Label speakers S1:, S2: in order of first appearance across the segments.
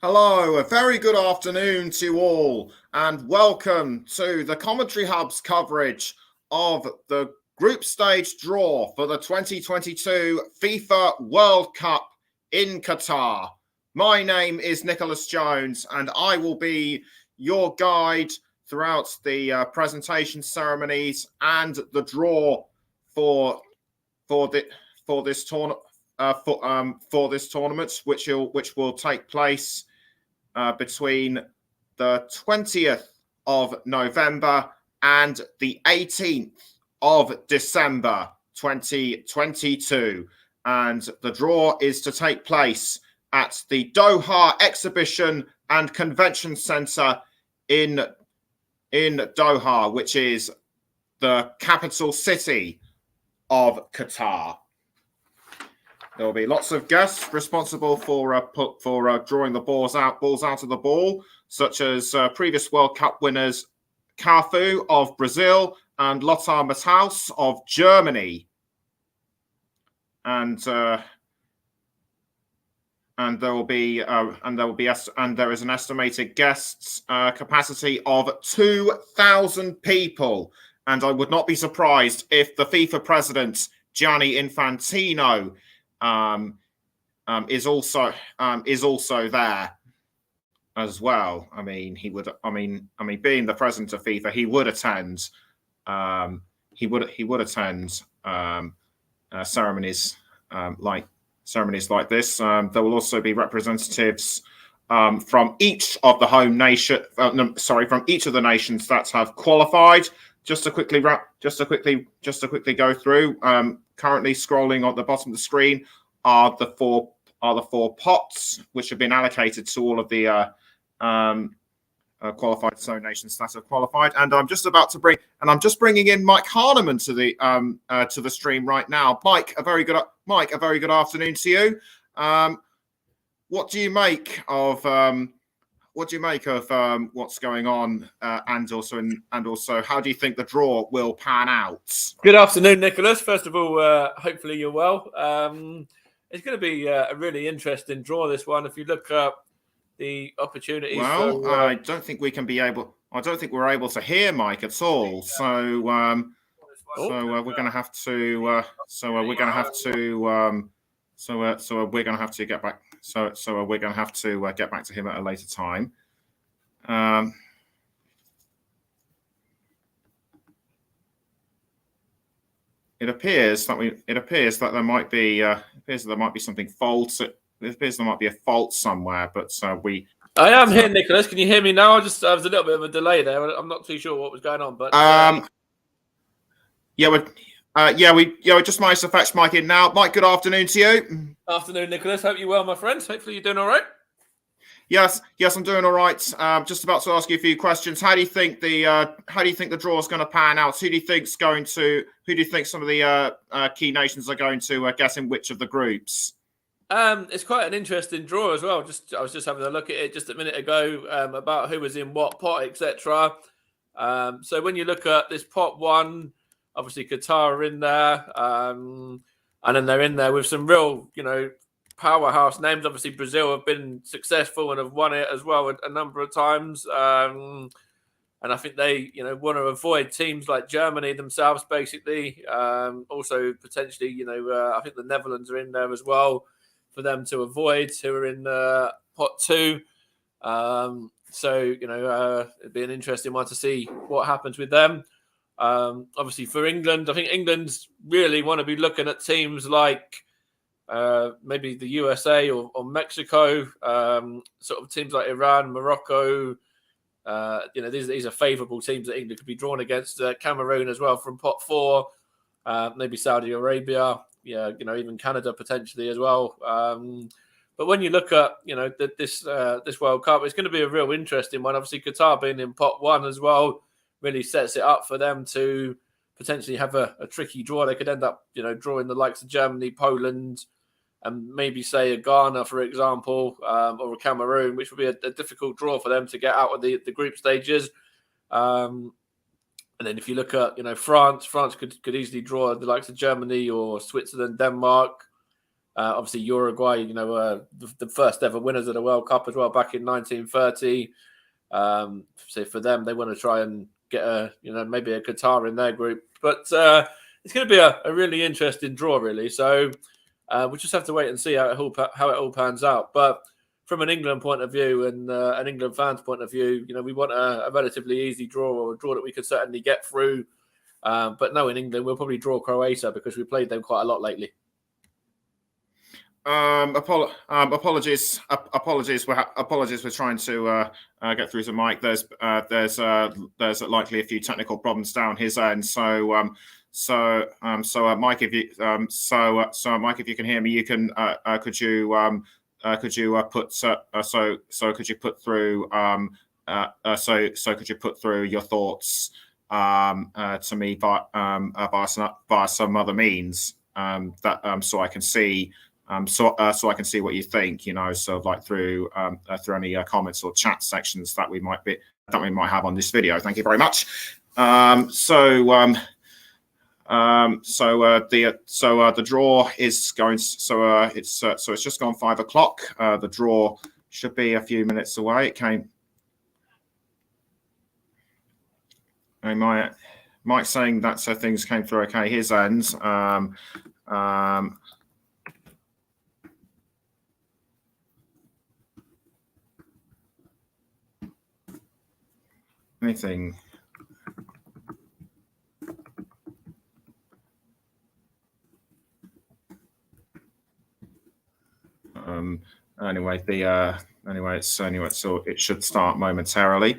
S1: Hello, a very good afternoon to you all, and welcome to the Commentary Hub's coverage of the group stage draw for the 2022 FIFA World Cup in Qatar. My name is Nicholas Jones, and I will be your guide throughout the presentation ceremonies and the draw for this tournament. For this tournament, which will take place between the 20th of November and the 18th of December 2022. And the draw is to take place at the Doha Exhibition and Convention Centre in Doha, which is the capital city of Qatar. There will be lots of guests responsible for drawing the balls out of the ball, such as previous World Cup winners Cafu of Brazil and Lothar Matthaus of Germany. And there is an estimated guests capacity of 2,000 people. And I would not be surprised if the FIFA president Gianni Infantino is also there as well. I mean, being the president of FIFA, he would attend. He would attend ceremonies like this. There will also be representatives from each of the home nation. From each of the nations that have qualified. Just to quickly go through. Currently scrolling on the bottom of the screen are the four pots which have been allocated to all of the qualified zone nations that have qualified. And I'm just bringing in Mike Harneman to the stream right now. Mike, a very good afternoon to you. What do you make of what's going on, and also how do you think the draw will pan out?
S2: Good afternoon, Nicholas. First of all, hopefully you're well. It's going to be a really interesting draw, this one. If you look up the opportunities,
S1: I don't think we're able to hear Mike at all. So we're going to have to get back. So we're going to have to get back to him at a later time. It appears that there might be something false. It appears there might be a fault somewhere, but
S2: I am here, Nicholas. Can you hear me now? There was a little bit of a delay there. I'm not too sure what was going on, but we just managed to fetch Mike in now. Mike, good afternoon to you. Afternoon, Nicholas. Hope you're well, my friends. Hopefully you're doing all right.
S1: Yes, I'm doing all right. Just about to ask you a few questions. How do you think the draw is going to pan out? Who do you think some of the key nations are going to get in which of the groups?
S2: It's quite an interesting draw as well. I was just having a look at it just a minute ago about who was in what pot, etc. So when you look at this pot one, obviously Qatar are in there, and then they're in there with some real, powerhouse names. Obviously Brazil have been successful and have won it as well a number of times. And I think they, want to avoid teams like Germany themselves, basically. Also potentially, I think the Netherlands are in there as well for them to avoid, who are in pot two. So it'd be an interesting one to see what happens with them. Obviously for England, I think England's really want to be looking at teams like maybe the USA or Mexico, sort of teams like Iran, Morocco. These are favourable teams that England could be drawn against. Cameroon as well from pot four, maybe Saudi Arabia, even Canada potentially as well. But when you look at this World Cup, it's going to be a real interesting one. Obviously Qatar being in pot one as well really sets it up for them to potentially have a tricky draw. They could end up drawing the likes of Germany, Poland, and maybe say a Ghana, for example, or a Cameroon, which would be a difficult draw for them to get out of the group stages. And then if you look at France could easily draw the likes of Germany or Switzerland, Denmark. Obviously, Uruguay, the first ever winners of the World Cup as well back in 1930. So for them, they want to try and get maybe a Qatar in their group. But it's going to be a really interesting draw, really. So we'll just have to wait and see how it all pans out. But from an England point of view and an England fans point of view, we want a relatively easy draw, or a draw that we could certainly get through. But no, in England, we'll probably draw Croatia because we played them quite a lot lately.
S1: Apologies. We're trying to get through to Mike. There's likely a few technical problems down his end. So Mike, if you Mike, if you can hear me, you can could you put through your thoughts to me via some other means so I can see. So I can see what you think, sort of like through any comments or chat sections that we might have on this video. Thank you very much. The draw is going. It's just gone 5 o'clock. The draw should be a few minutes away. It came. Mike saying that things came through okay. His ends. Anything. So it should start momentarily.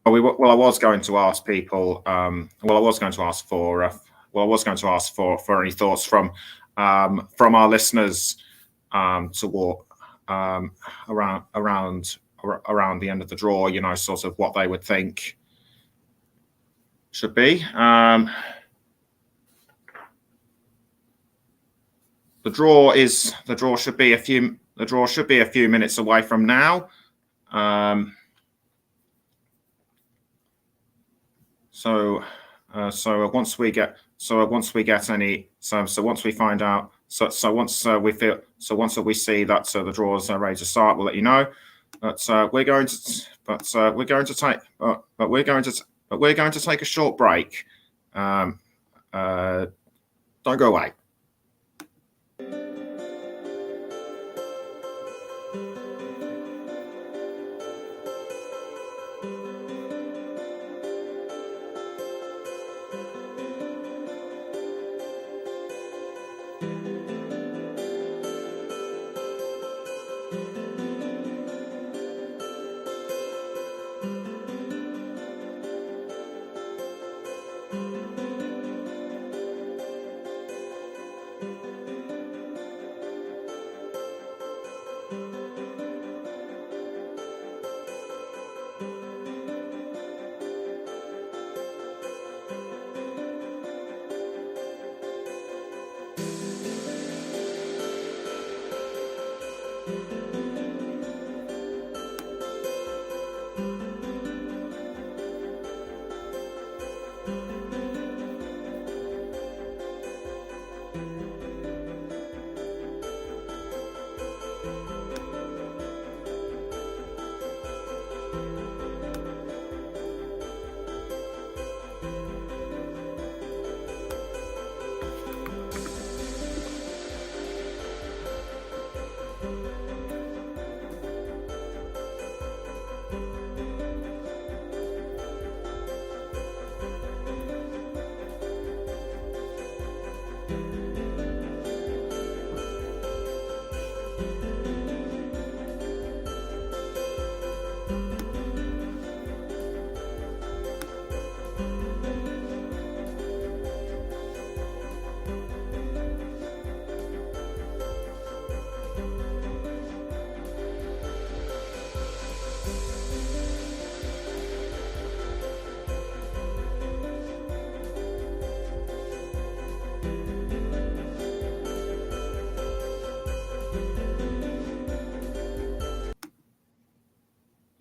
S1: I was going to ask people. I was going to ask for any thoughts from our listeners around the end of the draw. Sort of what they would think should be. The draw should be a few minutes away from now. So once we find out, once we see that the draws are ready to start, we'll let you know. But we're going to take a short break. Don't go away.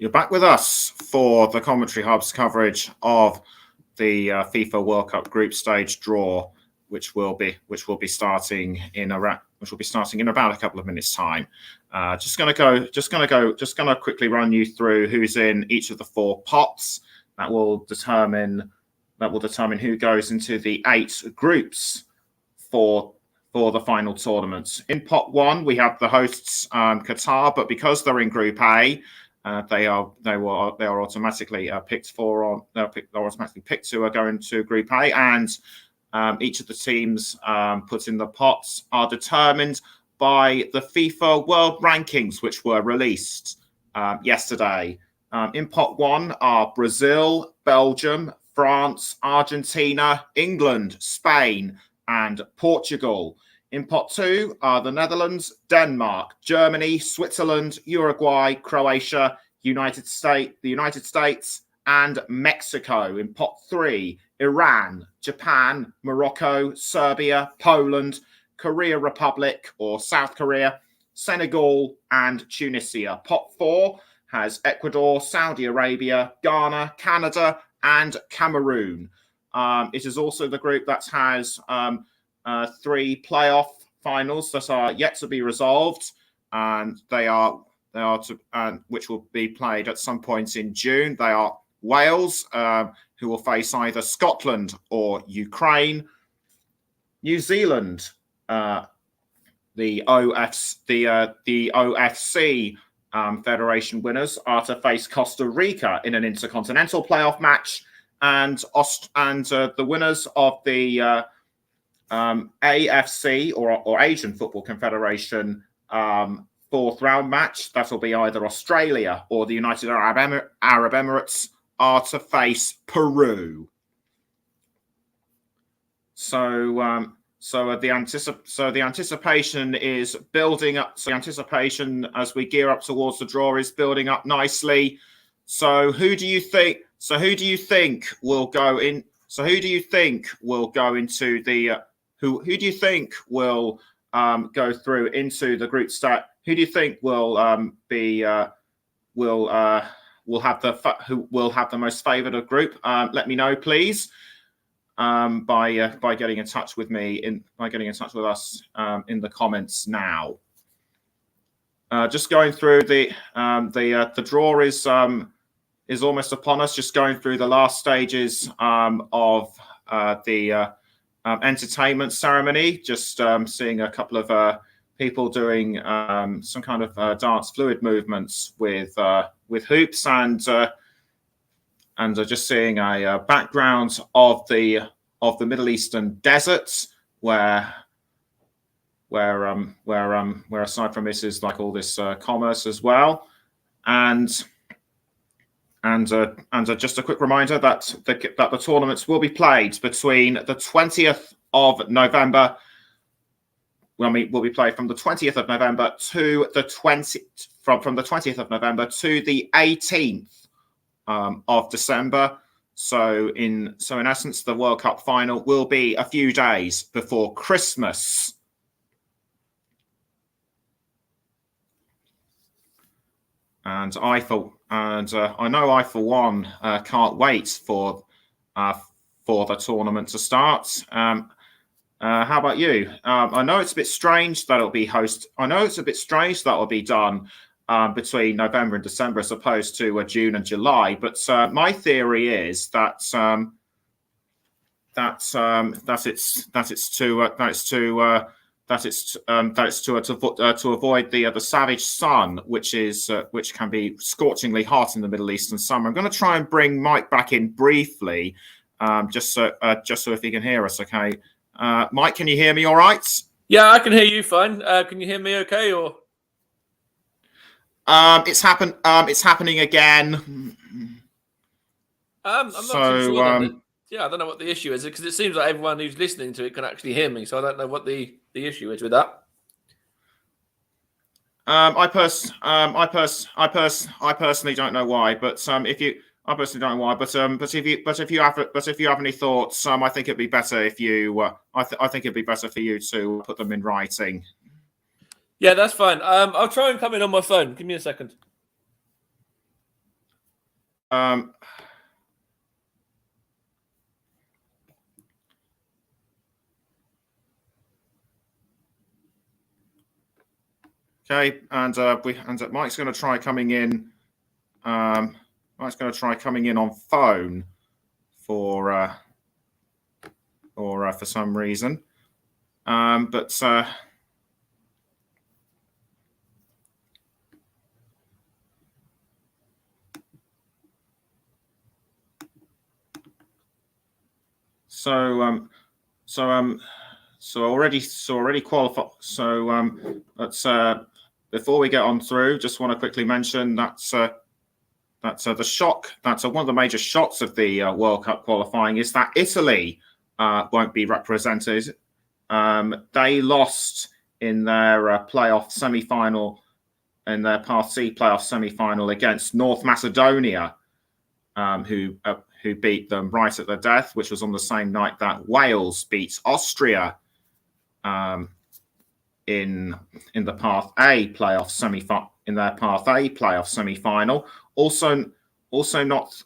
S1: You're back with us for the Commentary Hub's coverage of the FIFA World Cup group stage draw, which will be starting in about a couple of minutes' time. Just gonna quickly run you through who's in each of the 4 pots. That will determine who goes into the 8 groups for the final tournament. In pot 1, we have the hosts Qatar, but because they're in Group A, they are automatically picked to go into Group A, and each of the teams put in the pots are determined by the FIFA World Rankings, which were released yesterday. In pot 1 are Brazil, Belgium, France, Argentina, England, Spain, and Portugal. In pot 2 are the Netherlands, Denmark, Germany, Switzerland, Uruguay, Croatia, the United States, and Mexico. In pot 3, Iran, Japan, Morocco, Serbia, Poland, Korea Republic or South Korea, Senegal, and Tunisia. Pot 4 has Ecuador, Saudi Arabia, Ghana, Canada, and Cameroon. It is also the group that has 3 playoff finals that are yet to be resolved, and which will be played at some point in June. They are Wales, who will face either Scotland or Ukraine. New Zealand, the OFC Federation winners are to face Costa Rica in an intercontinental playoff match, and the winners of the AFC or Asian Football Confederation 4th round match, that will be either Australia or the United Arab Emirates, are to face Peru. So the anticipation is building up. So the anticipation as we gear up towards the draw is building up nicely. So who do you think will go in? So who do you think will go into the who do you think will go through into the group stage? Who do you think will have the most favoured group? Let me know, please. By getting in touch with me getting in touch with us in the comments now. Just going through the draw is almost upon us. Just going through the last stages of the entertainment ceremony. Just seeing a couple of people doing some kind of dance fluid movements with hoops, and just seeing a background of the Middle Eastern deserts, where aside from this is like all this commerce as well, and just a quick reminder that the tournaments will be played between the 20th of November. Will be played from the 20th of November to the 20th of November to the 18th of December. So in essence, the World Cup final will be a few days before Christmas. And I know I for one can't wait for the tournament to start. How about you? I know it's a bit strange that it'll be done between November and December as opposed to June and July. But my theory is that to avoid the savage sun, which can be scorchingly hot in the Middle East in summer. I'm going to try and bring Mike back in briefly, just so if he can hear us. Okay, Mike, can you hear me all right?
S2: Yeah, I can hear you fine. Can you hear me okay? Or
S1: it's happening again.
S2: I'm not too sure. Yeah, I don't know what the issue is, because it seems like everyone who's listening to it can actually hear me. So I don't know what the issue is with that.
S1: I personally don't know why, but if you have any thoughts, I think it'd be better if you I think it'd be better for you to put them in writing.
S2: Yeah, that's fine. I'll try and come in on my phone. Give me a second.
S1: Okay, and Mike's going to try coming in. Mike's going to try coming in on phone for some reason. But so already qualified. Before we get on through, just want to quickly mention that's the shock. That's one of the major shocks of the World Cup qualifying is that Italy won't be represented. They lost in their playoff semi-final, in their Part C playoff semi-final against North Macedonia, who beat them right at the death, which was on the same night that Wales beat Austria in the Path A playoff semi-final. Also not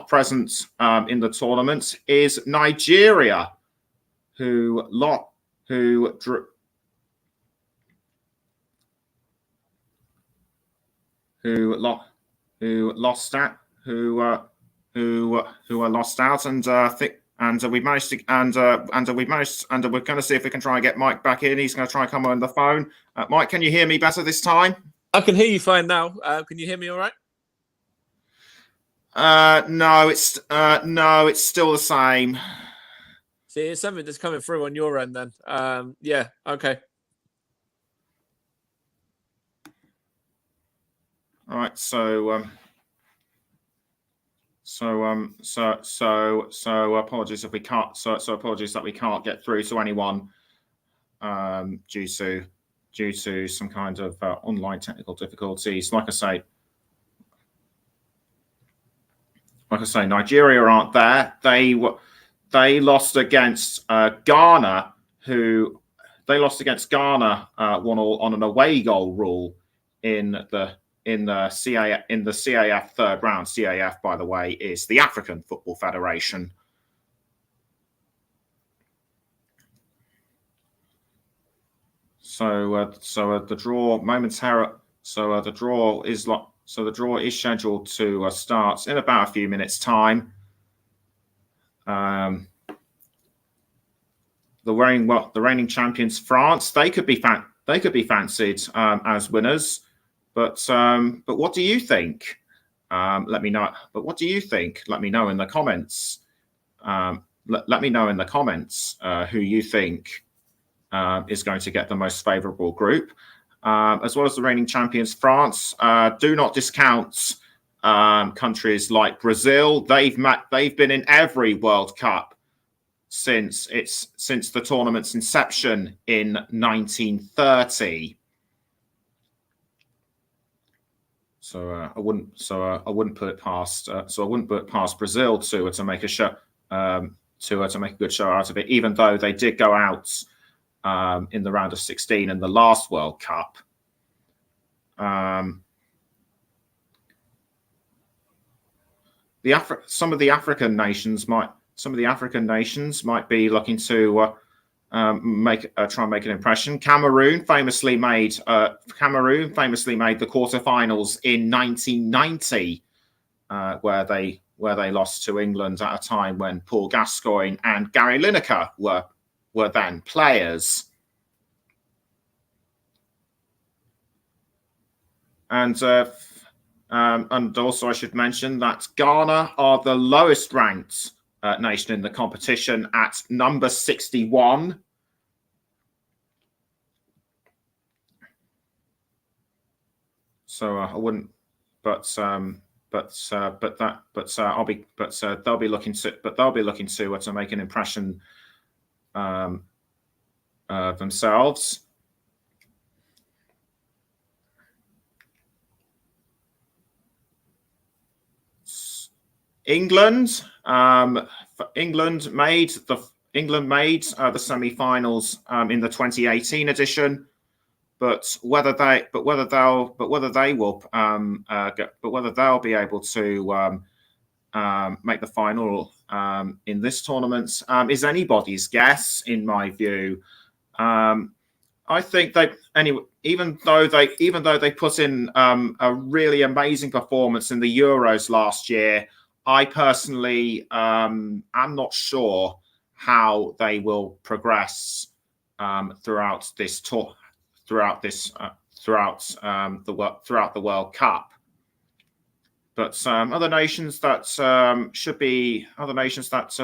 S1: present in the tournament is Nigeria, who lost out, and we've managed to, and we're going to see if we can try and get Mike back in. He's going to try and come on the phone. Mike, can you hear me better this time?
S2: I can hear you fine now. Can you hear me all right?
S1: No, it's still the same.
S2: See, it's something that's coming through on your end then. Yeah, okay.
S1: All right, so apologies if we can't. So apologies that we can't get through to anyone due to some kind of online technical difficulties. Like I say, Nigeria aren't there. They lost against Ghana, who they lost against Ghana 1-1 on an away goal rule in the CAF third round. CAF, by the way, is the African Football Federation. So the draw momentarily. So the draw is scheduled to start in about a few minutes' time. The reigning champions France, they could be fancied as winners. But what do you think? Let me know. But what do you think? Let me know in the comments. Let me know in the comments who you think is going to get the most favourable group, as well as the reigning champions France. Do not discount countries like Brazil. They've been in every World Cup since the tournament's inception in 1930. So I wouldn't put it past Brazil to make a show to make a good show out of it, even though they did go out in the round of 16 in the last World Cup. Some of the African nations might be looking to try and make an impression. Cameroon famously made the quarterfinals in 1990, where they lost to England at a time when Paul Gascoigne and Gary Lineker were then players. And also I should mention that Ghana are the lowest ranked nation in the competition at number 61. So I wouldn't, they'll be looking to make an impression themselves. England made the semi-finals in the 2018 edition, but whether they'll be able to make the final in this tournament is anybody's guess, in my view. I think even though they put in a really amazing performance in the Euros last year, I personally am not sure how they will progress throughout this tour, throughout the World Cup. But other nations that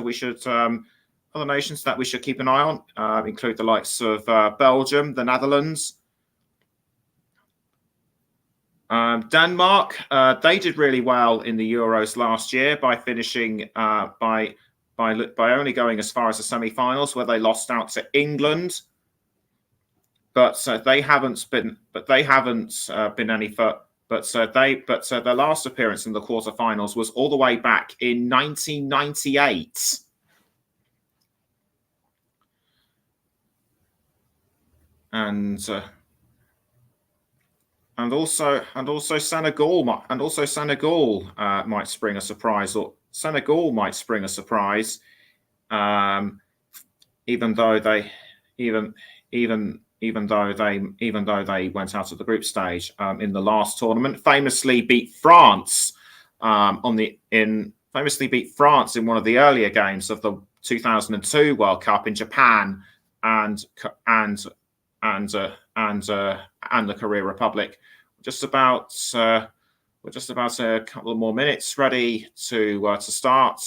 S1: we should keep an eye on include the likes of Belgium, the Netherlands, Denmark. They did really well in the Euros last year by finishing by only going as far as the semi-finals, where they lost out to England. But they haven't been any further. But their last appearance in the quarterfinals was all the way back in 1998. And also Senegal might spring a surprise, or Senegal might spring a surprise, even though they went out of the group stage in the last tournament, famously beat France in one of the earlier games of the 2002 World Cup in Japan and the Korea Republic. We're just about a couple of more minutes ready to start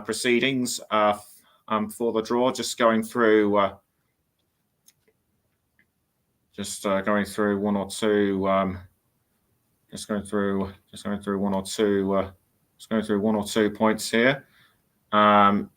S1: proceedings for the draw. Just going through one or two points here, and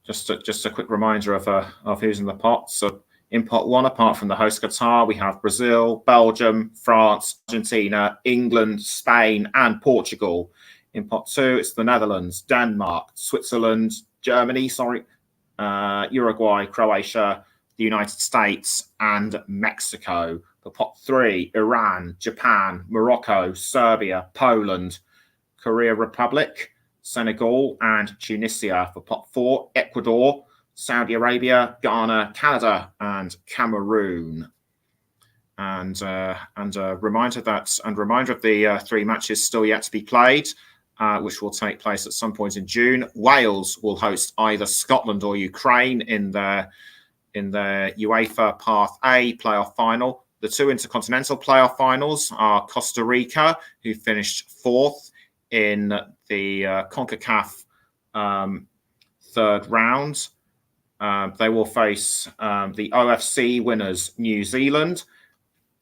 S1: just a quick reminder of who's in the pot. So in pot one, apart from the host Qatar, we have Brazil, Belgium, France, Argentina, England, Spain, and Portugal. In pot two, it's the Netherlands, Denmark, Switzerland, Germany, Uruguay, Croatia, the United States, and Mexico. For pot three, Iran, Japan, Morocco, Serbia, Poland, Korea Republic, Senegal, and Tunisia. For pot four, Ecuador, Saudi Arabia, Ghana, Canada, and Cameroon. And a reminder of the three matches still yet to be played, which will take place at some point in June. Wales will host either Scotland or Ukraine in their UEFA Path A playoff final. The two intercontinental playoff finals are Costa Rica, who finished fourth in the CONCACAF third round. They will face the OFC winners, New Zealand,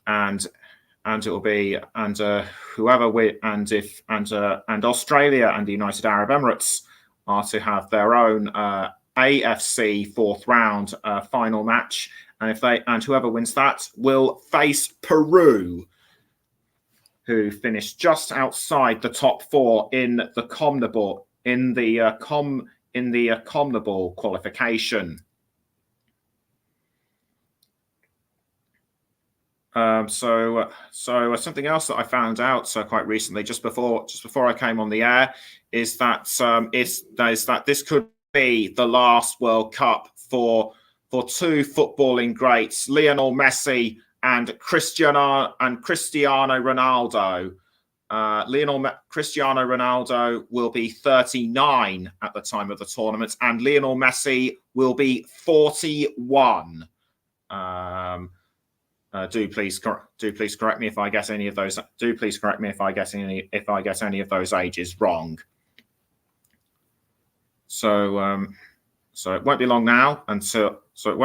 S1: and it will be and Australia and the United Arab Emirates are to have their own AFC fourth round final match, and whoever wins that will face Peru, who finished just outside the top four in the CONMEBOL qualification. So something else that I found out quite recently, just before I came on the air, is that this could be the last World Cup for two footballing greats, Lionel Messi and Cristiano Ronaldo. Cristiano Ronaldo will be 39 at the time of the tournament, and Lionel Messi will be 41. Do please correct me if I guess any of those. Do please correct me if I guess any of those ages wrong. So it won't be long now until the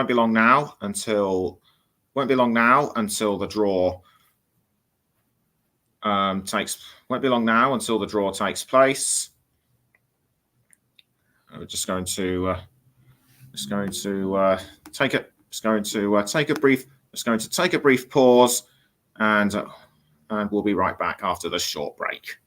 S1: draw takes place. We're just going to take a brief pause, and we'll be right back after this short break.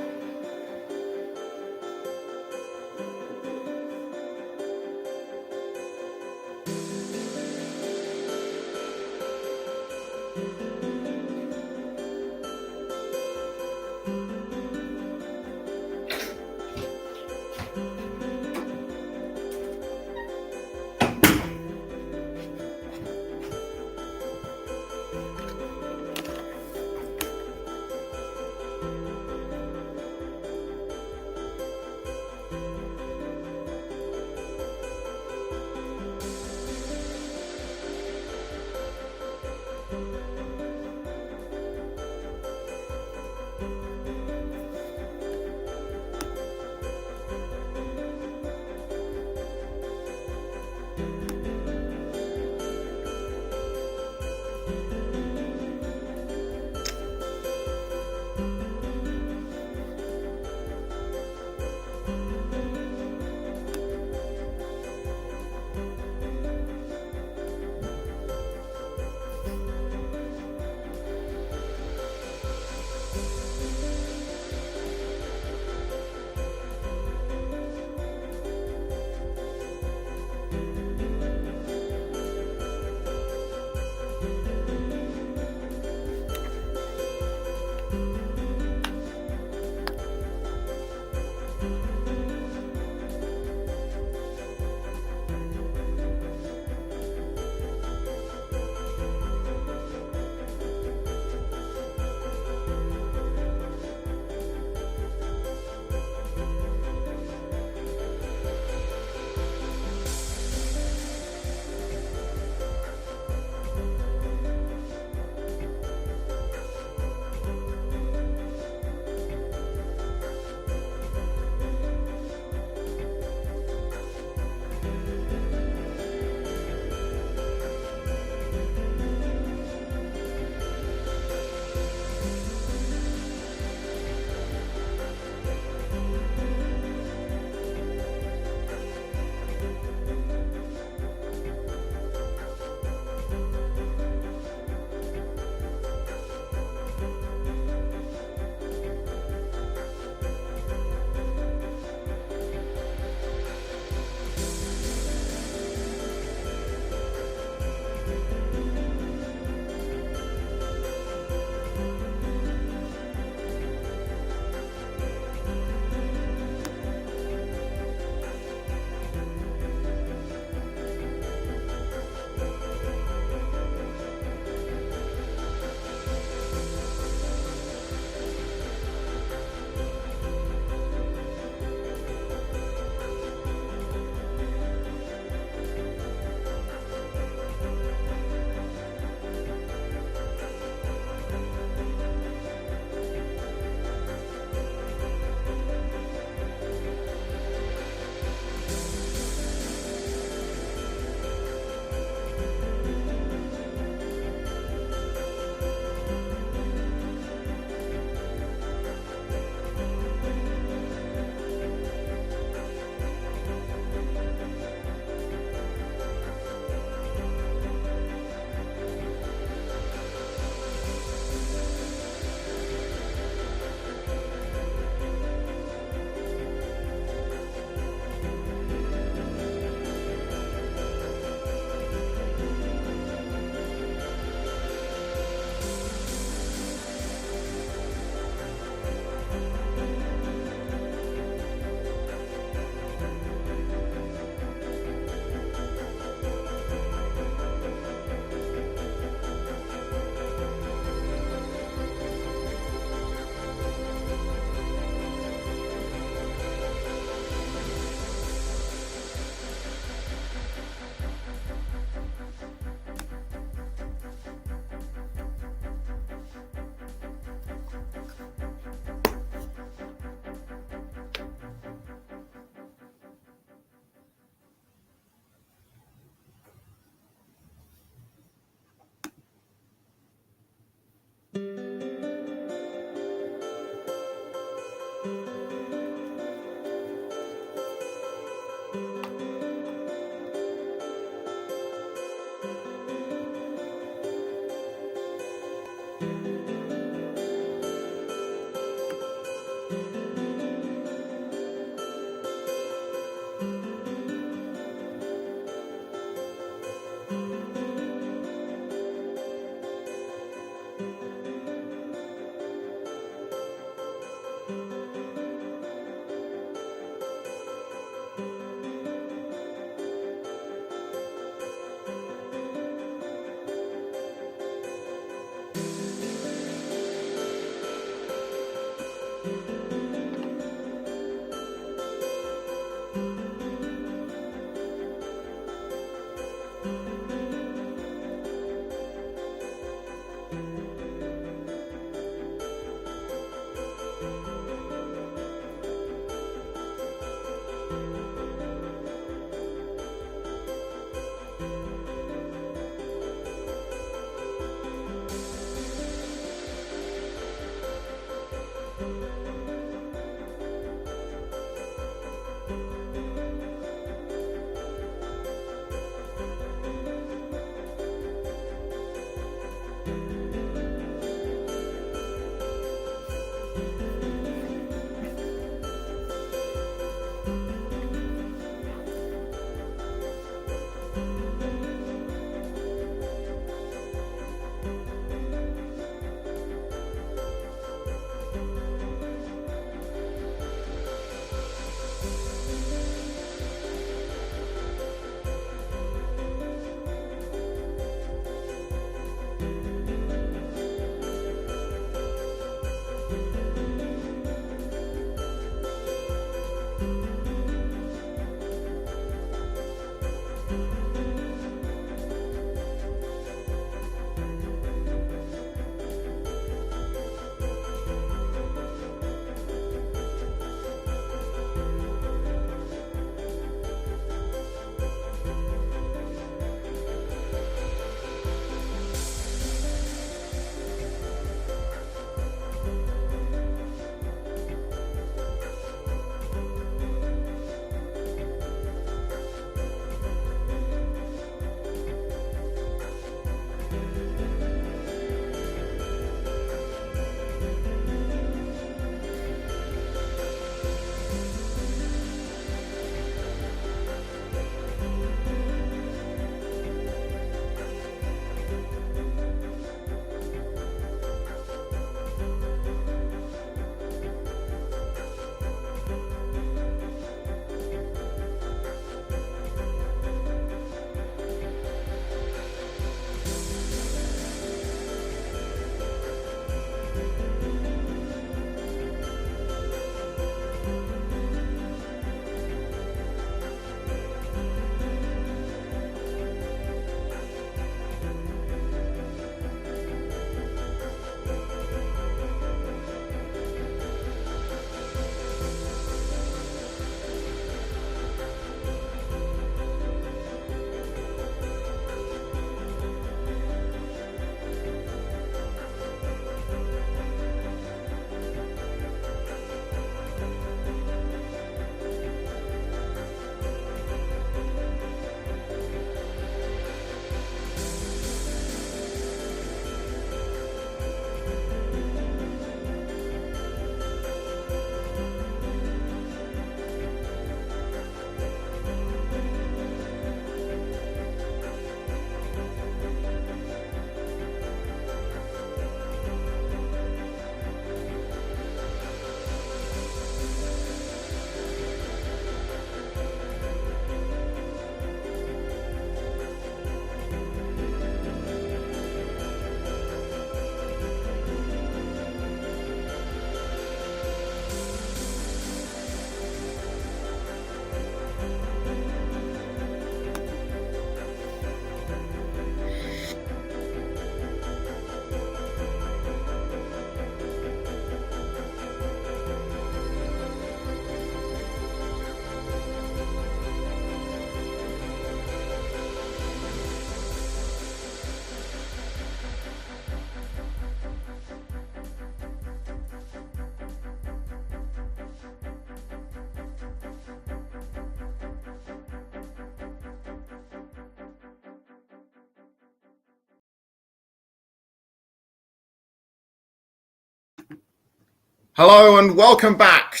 S1: Hello and welcome back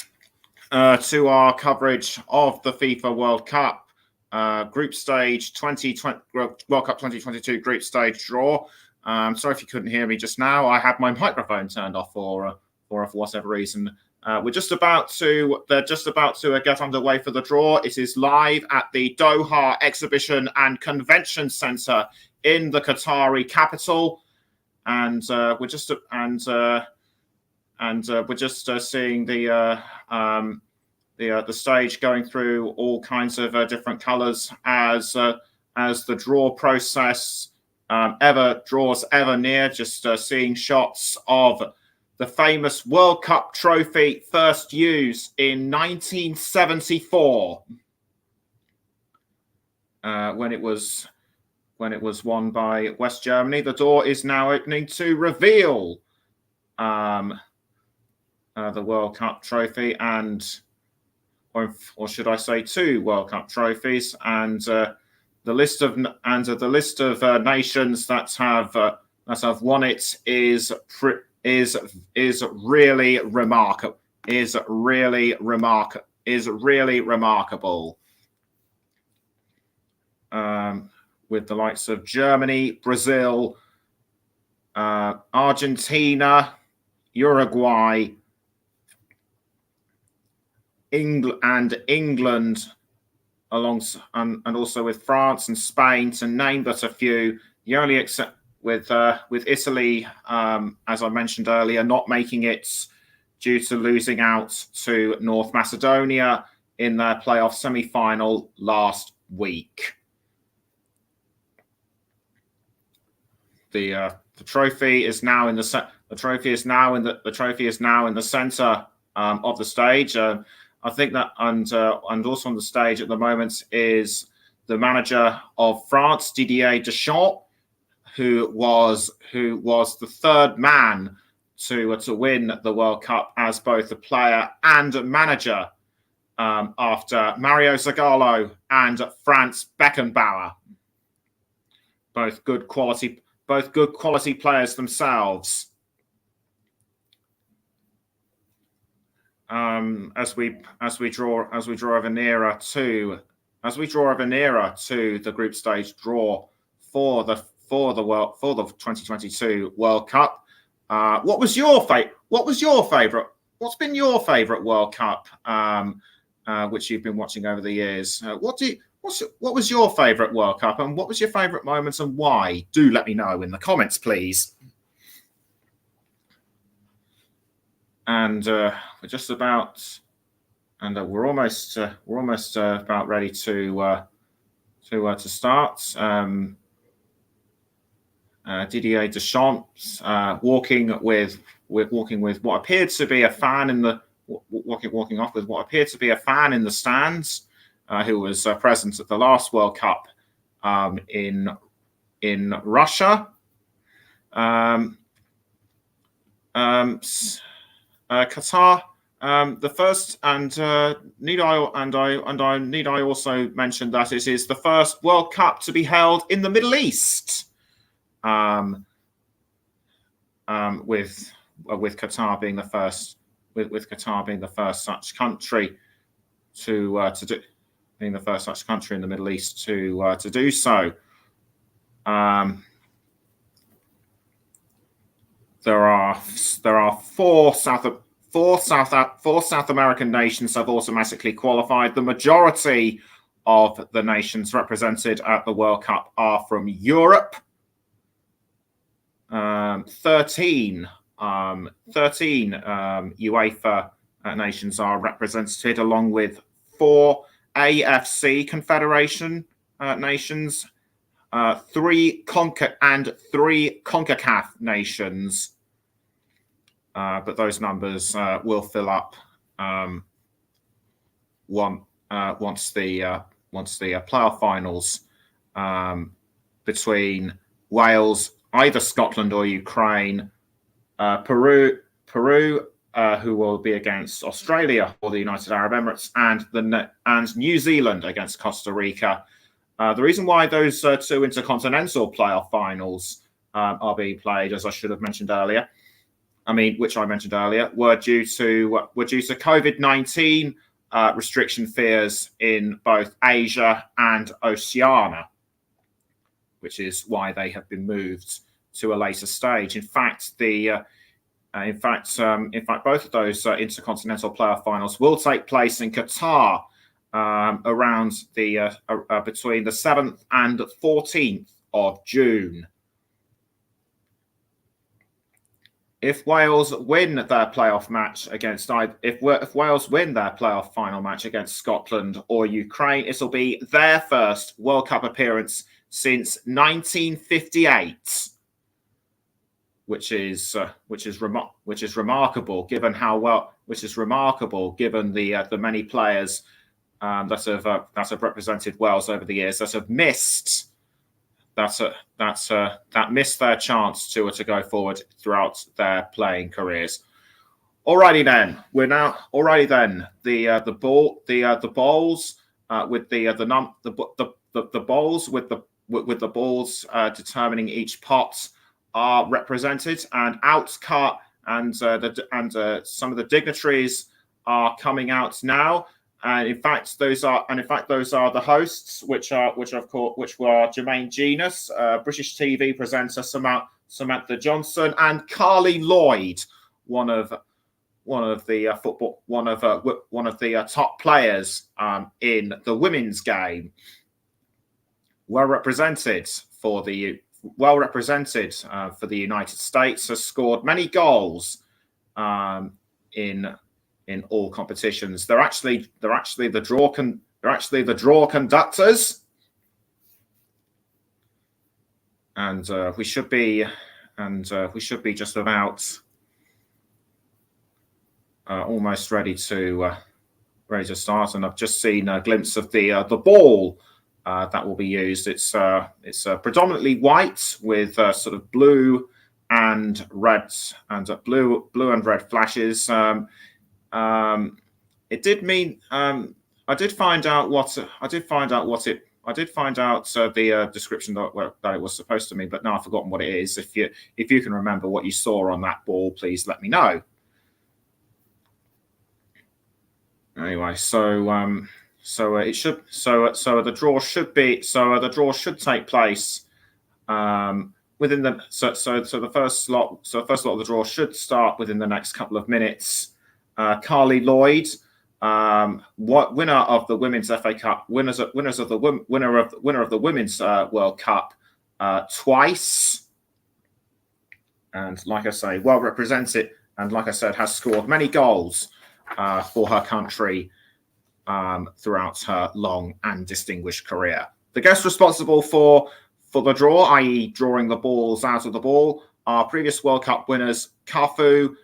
S1: to our coverage of the FIFA World Cup group stage 2020 World Cup 2022 group stage draw. Sorry if you couldn't hear me just now. I had my microphone turned off for whatever reason. They're just about to get underway for the draw. It is live at the Doha Exhibition and Convention Center in the Qatari capital, and we're just seeing the stage going through all kinds of different colours as the draw process draws ever near. Just seeing shots of the famous World Cup trophy, first used in 1974, when it was won by West Germany. The door is now opening to reveal the World Cup trophy, or should I say, 2 World Cup trophies, and the list of nations that have won it is really remarkable. With the likes of Germany, Brazil, Argentina, Uruguay, England, and also with France and Spain, to name but a few. The only except with Italy, as I mentioned earlier, not making it due to losing out to North Macedonia in their playoff semi-final last week. The trophy is now in the center of the stage. I think that, and also on the stage at the moment is the manager of France, Didier Deschamps, who was the third man to win the World Cup as both a player and a manager, after Mario Zagallo and Franz Beckenbauer, both good quality players themselves. As we draw a veneer to the group stage draw for the 2022 World Cup. What's been your favorite World Cup, which you've been watching over the years? What was your favorite World Cup, and what was your favorite moments, and why? Do let me know in the comments, please. And we're almost about ready to start. Didier Deschamps walking with what appeared to be a fan in the stands, who was present at the last World Cup in Russia. Qatar, the first, and need I also mention that it is the first World Cup to be held in the Middle East, with Qatar being the first, with Qatar being the first such country to do, being the first such country in the Middle East to do so. There are 4 South American nations have automatically qualified. The majority of the nations represented at the World Cup are from Europe. 13 UEFA nations are represented, along with 4 AFC Confederation nations, 3 CONCACAF nations. But those numbers will fill up once the playoff finals between Wales, either Scotland or Ukraine, Peru, who will be against Australia or the United Arab Emirates, and New Zealand against Costa Rica. The reason why those 2 intercontinental playoff finals are being played, as I should have mentioned earlier, which I mentioned earlier, were due to COVID-19 restriction fears in both Asia and Oceania, which is why they have been moved to a later stage. In fact, both of those intercontinental playoff finals will take place in Qatar around between the 7th and 14th of June. if Wales win their playoff match against if Wales win their playoff final match against Scotland or Ukraine, it'll be their first World Cup appearance since 1958, which is remarkable given the many players that have represented Wales over the years that have missed missed their chance to go forward throughout their playing careers. Alrighty then, the bowls with the bowls with the balls determining each pot are represented, and outcut and some of the dignitaries are coming out now. And in fact, those are the hosts, which were Jermaine Genus, British TV presenter Samantha Johnson, and Carly Lloyd, one of the top players in the women's game. Well represented for the United States, has scored many goals in all competitions. They're actually the draw conductors, and we should be just about almost ready to start. And I've just seen a glimpse of the ball that will be used. It's predominantly white with sort of blue and red blue and red flashes. It did mean I did find out the description that it was supposed to mean, but now I've forgotten what it is. If you can remember what you saw on that ball, please let me know. Anyway, the draw should take place within the the first slot of the draw should start within the next couple of minutes. Carly Lloyd, winner of the Women's FA Cup, winner of the Women's World Cup twice, and like I say, well represented, and like I said, has scored many goals for her country throughout her long and distinguished career. The guests responsible for the draw, i.e. drawing the balls out of the ball, are previous World Cup winners Cafu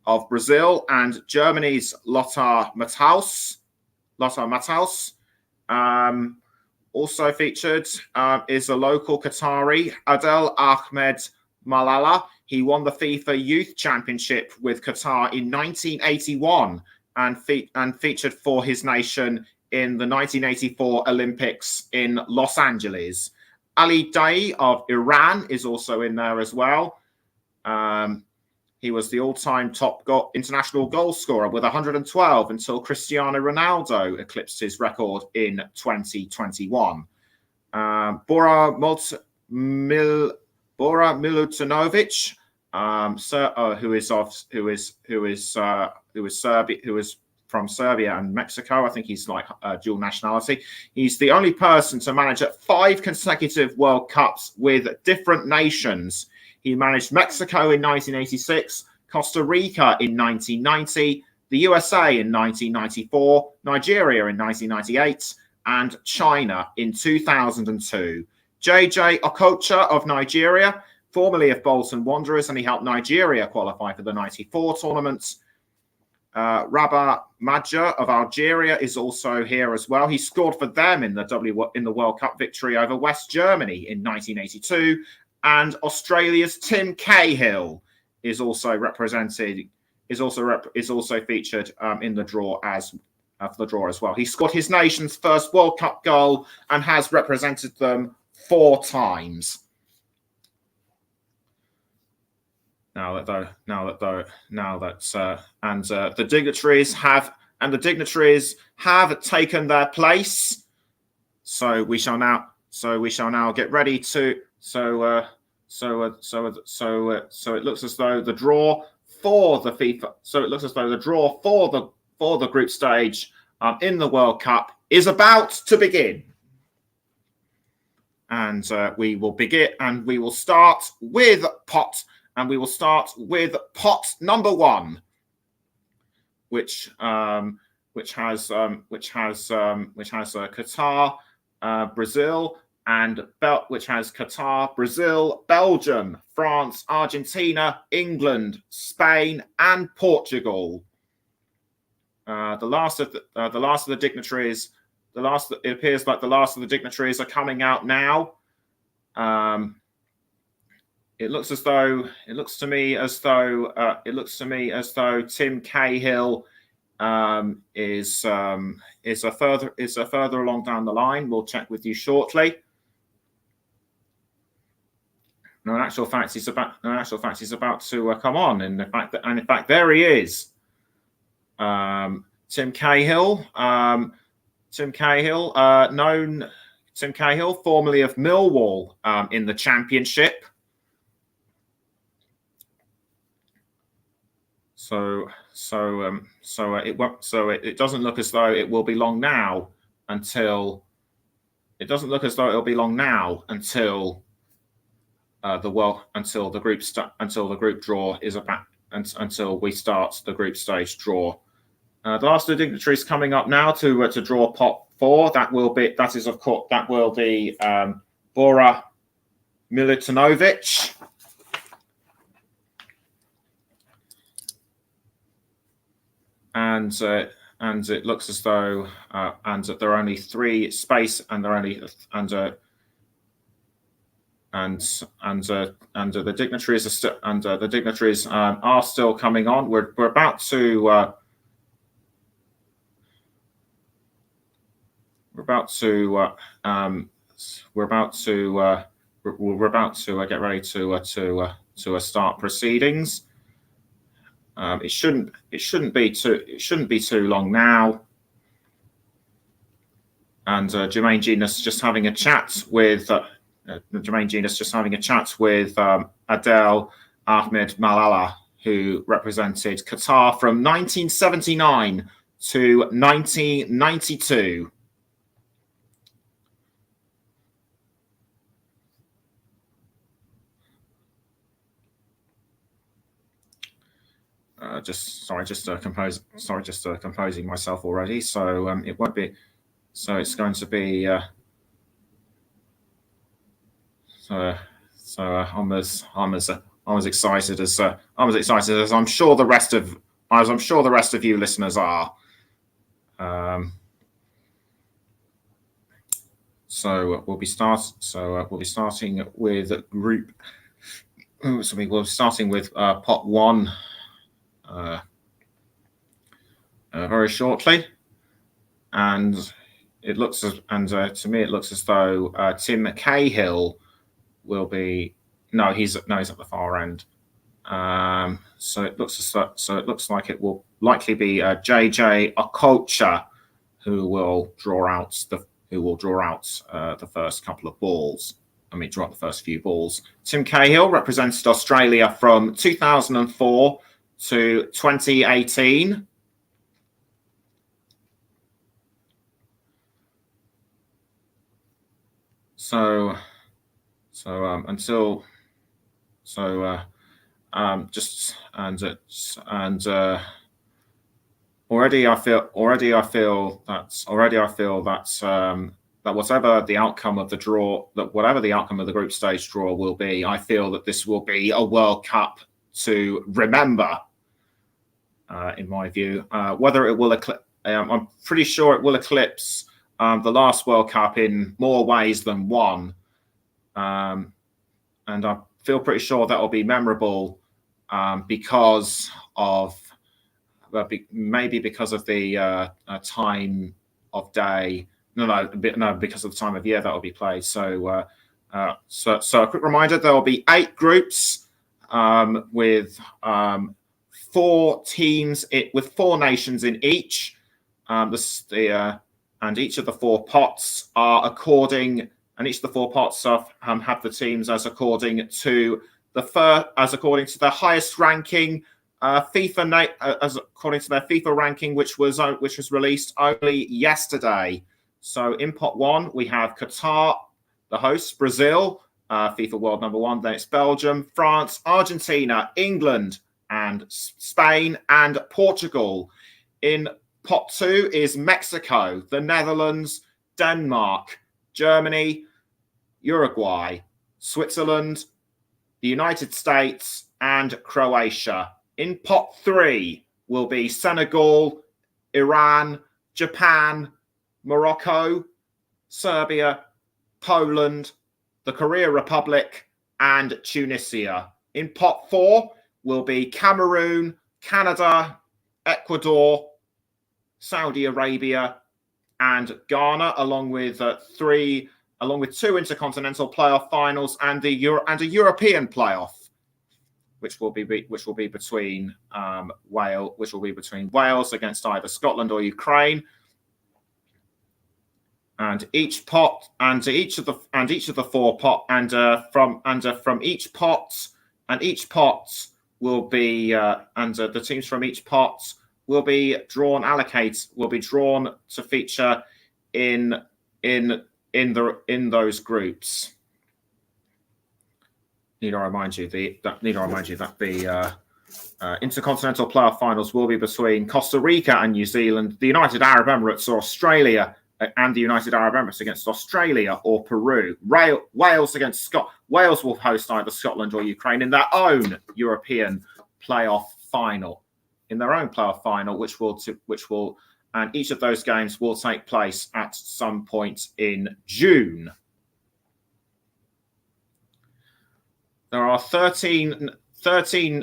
S1: of Brazil and Germany's Lothar Matthaus. Also featured is a local Qatari, Adel Ahmed Malala. He won the FIFA Youth Championship with Qatar in 1981 and featured for his nation in the 1984 Olympics in Los Angeles. Ali Daei of Iran is also in there as well. He was the all-time top international goal scorer with 112 until Cristiano Ronaldo eclipsed his record in 2021. Bora Milutinovic, who is from Serbia and Mexico. I think he's like dual nationality. He's the only person to manage at 5 consecutive World Cups with different nations. He managed Mexico in 1986, Costa Rica in 1990, the USA in 1994, Nigeria in 1998, and China in 2002. JJ Okocha of Nigeria, formerly of Bolton Wanderers, and he helped Nigeria qualify for the 94 tournament. Rabah Madja of Algeria is also here as well. He scored for them in the World Cup victory over West Germany in 1982. And Australia's Tim Cahill is also featured in the draw as well. He scored his nation's first World Cup goal and has represented them 4 times. The dignitaries have taken their place. So we shall now get ready to. So it looks as though the draw for the FIFA. So it looks as though the draw for the group stage in the World Cup is about to begin. And we will start with pot and we will start with pot number 1, which has Qatar, Brazil, and which has Qatar, Brazil, Belgium, France, Argentina, England, Spain, and Portugal. The last of the dignitaries. It appears like the last of the dignitaries are coming out now. It looks to me as though Tim Cahill is further along down the line. We'll check with you shortly. No, in actual fact, he's about to come on. And in fact, there he is. Tim Cahill, formerly of Millwall, in the Championship. So it doesn't look as though it will be long now until the group draw is about, until we start the group stage draw. The last of the dignitaries coming up now to draw pot 4. That will be Bora Milutinovic. And it looks as though there are only 3 space, and there are only the dignitaries are still coming on. We're about to get ready to start proceedings. It shouldn't be too long now. And Jermaine Genius just having a chat with Adel Ahmed Malala, who represented Qatar from 1979 to 1992. Composing myself already. So it won't be. So it's going to be. I'm as excited as I'm sure the rest of you listeners are. So we'll be starting with group. We'll be starting with pot 1 very shortly, and to me it looks as though Tim Cahill will be. No, he's at the far end. So it looks like it will likely be JJ Okocha who will draw out the first couple of balls. Draw out the first few balls. Tim Cahill represented Australia from 2004 to 2018. Already I feel that whatever the outcome of the group stage draw will be, I feel that this will be a World Cup to remember. In my view, whether it will I'm pretty sure it will eclipse the last World Cup in more ways than one, and I feel pretty sure that will be memorable because of because of the time of day. Because of the time of year that will be played. So a quick reminder: there will be 8 groups with 4 teams with 4 nations in each. And each of the 4 pots are have the teams as according to the highest ranking FIFA as according to their FIFA ranking, which was released only yesterday. So in pot 1 we have Qatar, the hosts, Brazil, FIFA World number 1. Then it's Belgium, France, Argentina, England, and Spain and Portugal. In pot 2 is Mexico, the Netherlands, Denmark, Germany, Uruguay, Switzerland, the United States, and Croatia. In pot 3 will be Senegal, Iran, Japan, Morocco, Serbia, Poland, the Korea Republic, and Tunisia. In pot 4 will be Cameroon, Canada, Ecuador, Saudi Arabia, and Ghana, along with 2 intercontinental playoff finals and a European playoff, which will be between Wales against either Scotland or Ukraine. And each pot, and each of the 4 pot, from each pot, and each pot will be, the teams from each pot will be drawn to feature in those groups. Need to remind you that the intercontinental playoff finals will be between Costa Rica and New Zealand, the United Arab Emirates or Australia, and the United Arab Emirates against Australia or Peru. Wales against Scotland. Wales will host either Scotland or Ukraine in their own European playoff final. And each of those games will take place at some point in June. There are 13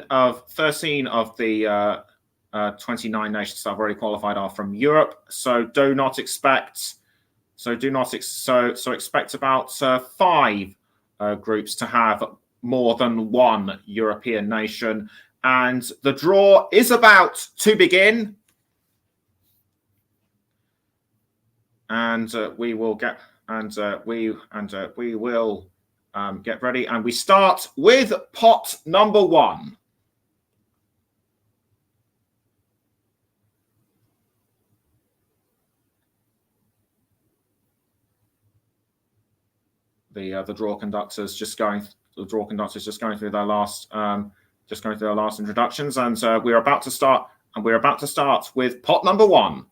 S1: of the 29 nations that have already qualified are from Europe. So expect about 5 groups to have more than 1 European nation. And the draw is about to begin. And we will get ready. And we start with pot number 1. The draw conductors just going through their last introductions, and we're about to start. And we're about to start with pot number 1.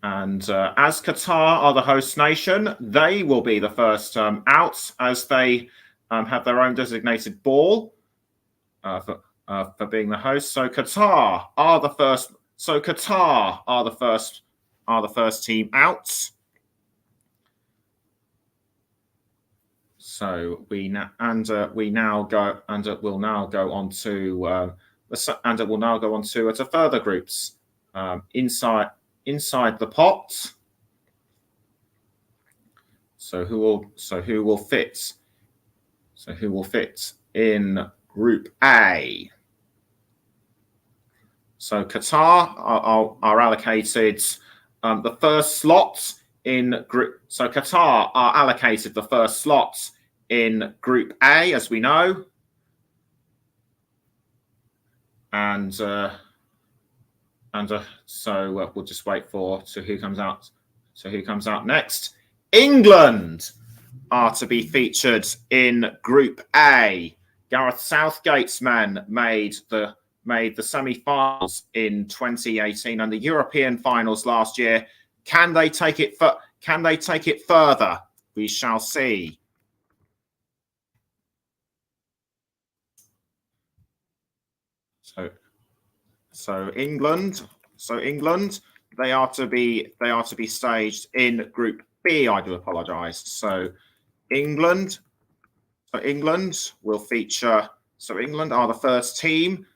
S1: And as Qatar are the host nation, they will be the first out, as they have their own designated ball for being the host. So Qatar are the first. The first team out. So we'll now go on to further groups inside the pot. So who will fit in Group A? So Qatar are allocated the first slot in group. So Qatar are allocated the first slot in Group A, as we know, and so we'll just wait for who comes out. So who comes out next? England are to be featured in Group A. Gareth Southgate's men made the semi-finals in 2018 and the European finals last year. Can they take it further? We shall see. So England, they are to be staged in Group B. I do apologise. So England will feature. So England are the first team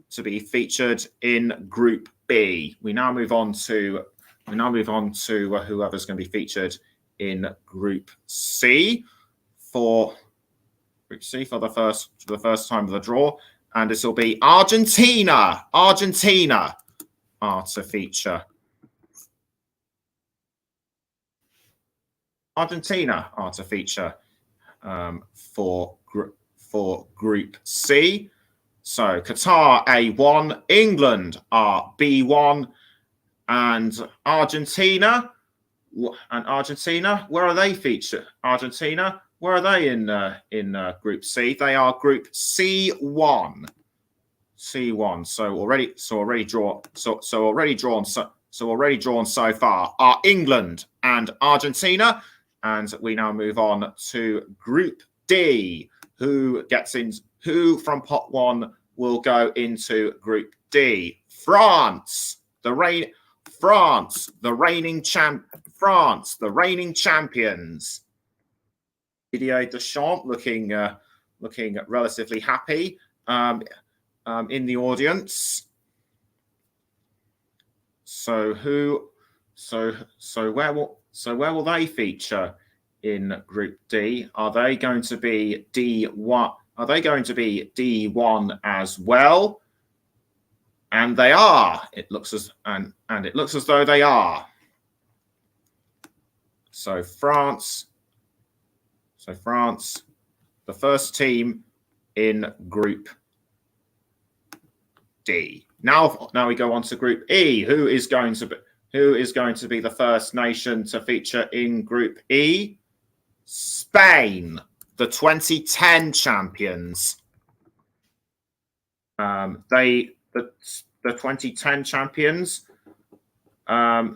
S1: to be featured in Group B. We now move on to whoever's going to be featured in Group C for the first time of the draw, and this will be Argentina. Argentina are to feature. For Group C. So Qatar A1, England are B1, and Argentina and Argentina, where are they featured? Argentina, where are they in Group C? They are Group C1. C1. So already drawn so far are England and Argentina, and we now move on to Group D. Who from pot 1 will go into Group D? France, the reigning champions. Didier Deschamps looking relatively happy in the audience. So where will they feature in Group D? Are they going to be D1? Are they going to be D1 as well? And they are. It looks as though they are. So France, the first team in Group D. Now we go on to Group E. Who is going to be the first nation to feature in Group E? Spain, the 2010 champions. The 2010 champions got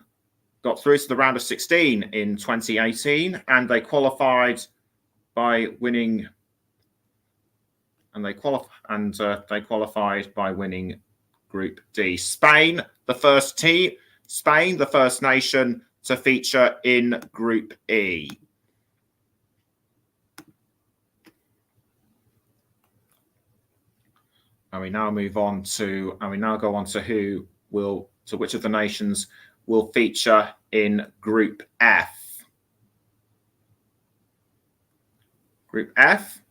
S1: through to the round of 16 in 2018, and they qualified by winning. And they qualified by winning Group D. Spain, the first nation to feature in Group E. And we now go on to which of the nations will feature in Group F. Group F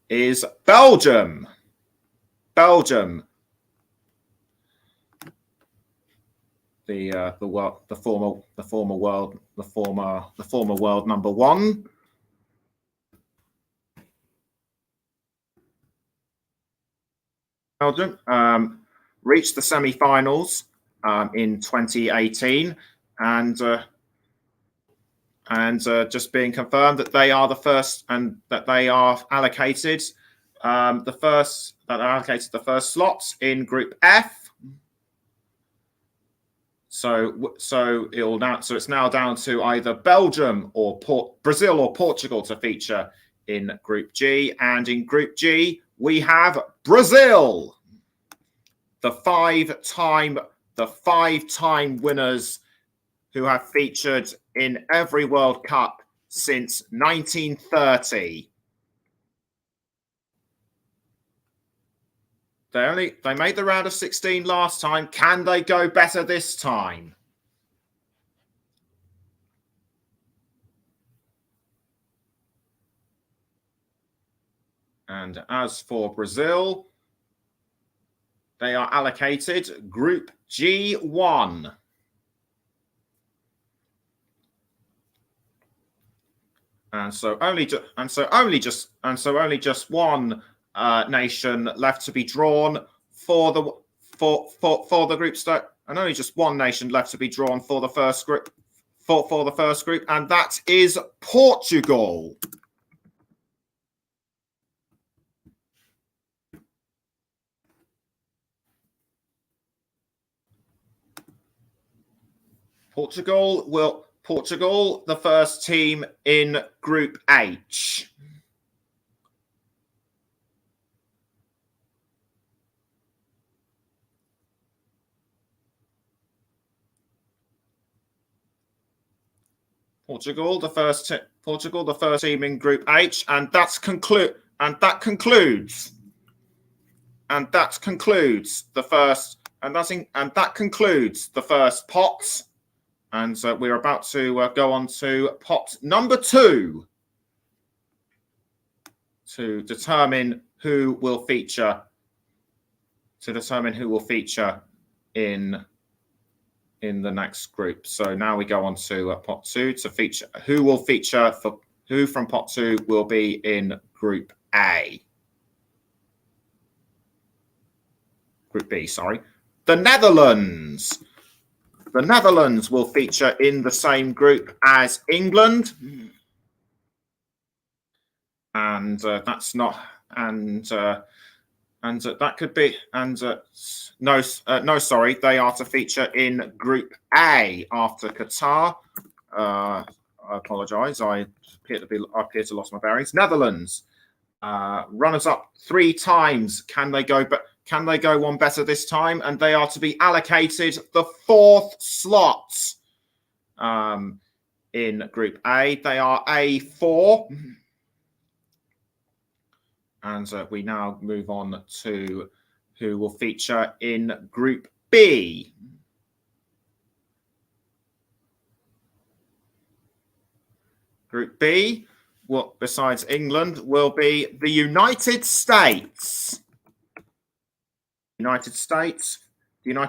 S1: is Belgium. The former world number 1. Belgium reached the semi-finals in 2018, and just being confirmed that they are the first, and that they are allocated the first slots in Group F. So it's now down to either Belgium or Brazil or Portugal to feature in Group G, and in Group G we have Brazil, the five-time winners who have featured in every World Cup since 1930. They made the round of 16 last time. Can they go better this time? And as for Brazil, they are allocated Group G1. And so only just one nation left to be drawn for the group stage, and only just one nation left to be drawn for the first group and that is Portugal. Portugal, the first team in Group H. Portugal, the first team in Group H, and that concludes the first pot. And we're about to go on to pot number 2 to determine who will feature in the next group. So now we go on to pot 2 to feature who from pot 2 will be in Group A. Group B, sorry. The Netherlands. The Netherlands will feature in the same group as England. And that's not, and that could be, and no, sorry, they are to feature in Group A after Qatar. I apologise. I appear to lost my bearings. Netherlands, runners up 3 times. Can they go? But can they go one better this time? And they are to be allocated the 4th slot in Group A. They are A4. And we now move on to who will feature in Group B. Group B, what besides England, will be the United States. The United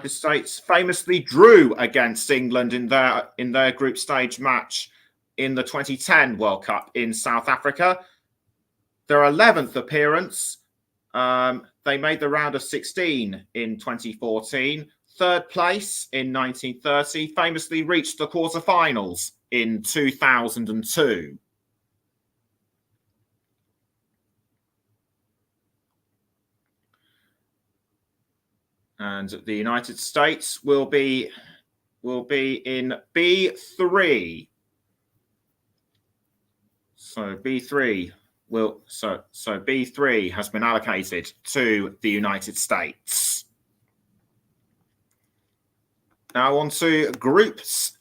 S1: States famously drew against England in their group stage match in the 2010 World Cup in South Africa. Their 11th appearance, they made the round of 16 in 2014, 3rd place in 1930, famously reached the quarterfinals in 2002. And the United States will be in B3. So B3 so B3 has been allocated to the United States. Now on to Group C.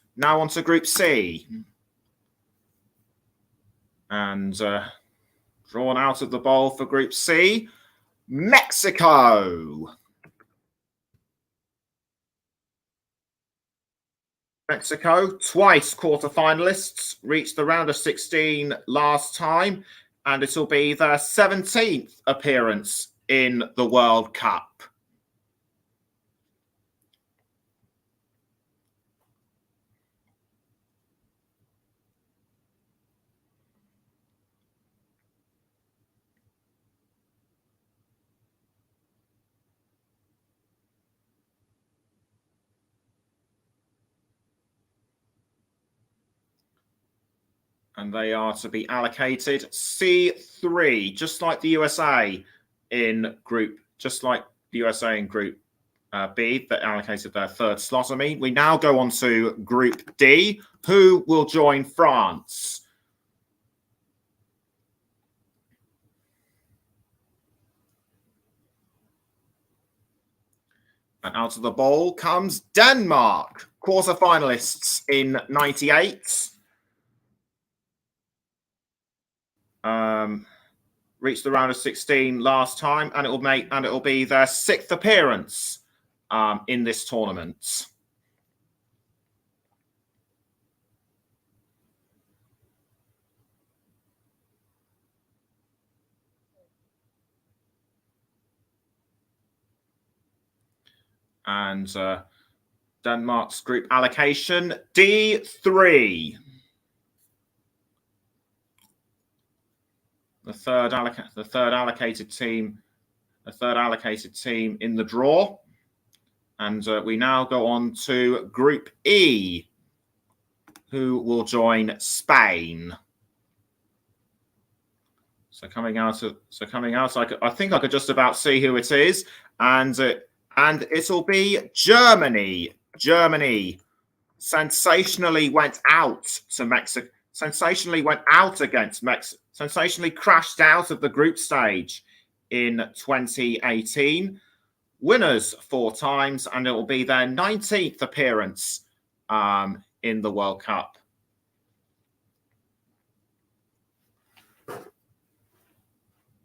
S1: And drawn out of the bowl for Group C, Mexico. Mexico, twice quarterfinalists, reached the round of 16 last time, and it will be their 17th appearance in the World Cup. And they are to be allocated C3, just like the USA in Group B, that allocated their 3rd slot. We now go on to Group D. Who will join France? And out of the bowl comes Denmark, quarterfinalists in 98. Reached the round of 16 last time, and it will be their 6th appearance in this tournament. And Denmark's group allocation D3. The third allocated team in the draw. And we now go on to Group E, who will join Spain. So coming out, I think I could just about see who it is, and it'll be Germany. Germany sensationally went out to Mexico. Sensationally went out against Mexico. Sensationally crashed out of the group stage in 2018. Winners 4 times, and it will be their 19th appearance in the World Cup.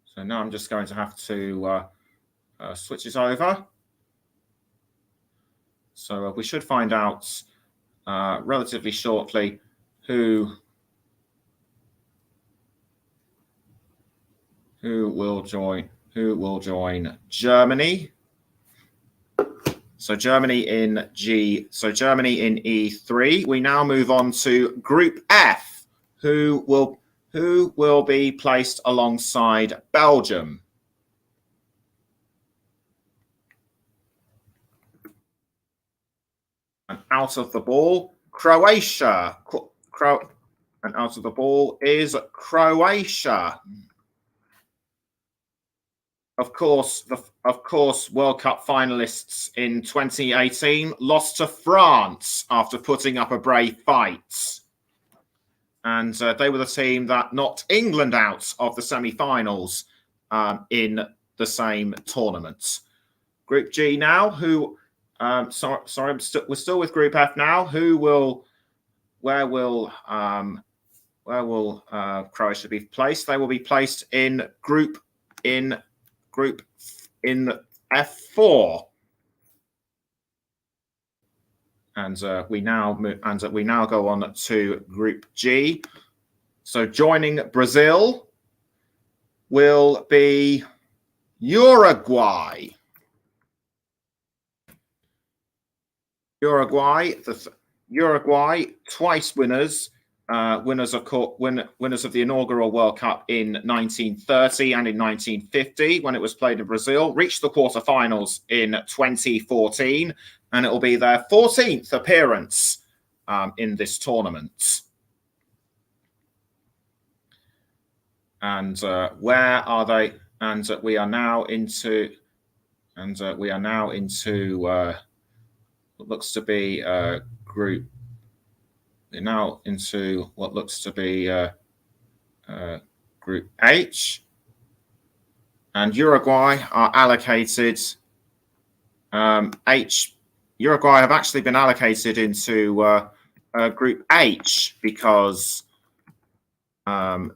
S1: So now I'm just going to have to switch it over. So we should find out relatively shortly who will join Germany. So Germany in E3. We now move on to Group F, who will be placed alongside Belgium. And out of the ball, Croatia. And out of the ball is Croatia. Of course, World Cup finalists in 2018 lost to France after putting up a brave fight. And they were the team that knocked England out of the semi-finals in the same tournament. Group G now, we're still with Group F now. Where will Croatia be placed? They will be placed in Group F4. And we now go on to Group G. So joining Brazil will be Uruguay. Uruguay, twice winners. Winners of the inaugural World Cup in 1930 and in 1950 when it was played in Brazil, reached the quarterfinals in 2014, and it will be their 14th appearance in this tournament. And where are they? And we are now into what looks to be group. We're now into what looks to be Group H, and Uruguay are allocated. Uruguay have actually been allocated into Group H because Uruguay,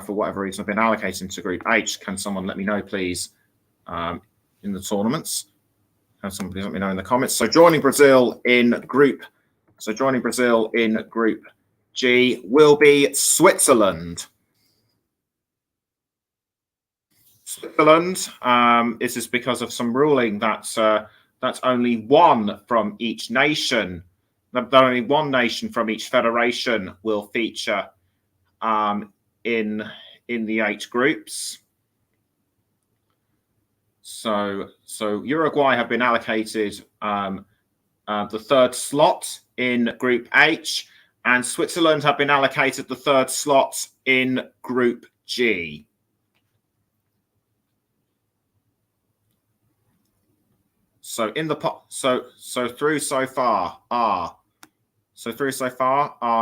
S1: for whatever reason, have been allocated into Group H. Can someone let me know, please, in the tournaments? Can somebody let me know in the comments? So joining Brazil in Group G will be Switzerland. Switzerland, this is because of some ruling that's only one from each nation. That only one nation from each federation will feature in the 8 groups. So Uruguay have been allocated the 3rd slot in Group H, and Switzerland have been allocated the 3rd slot in Group G. So through so far are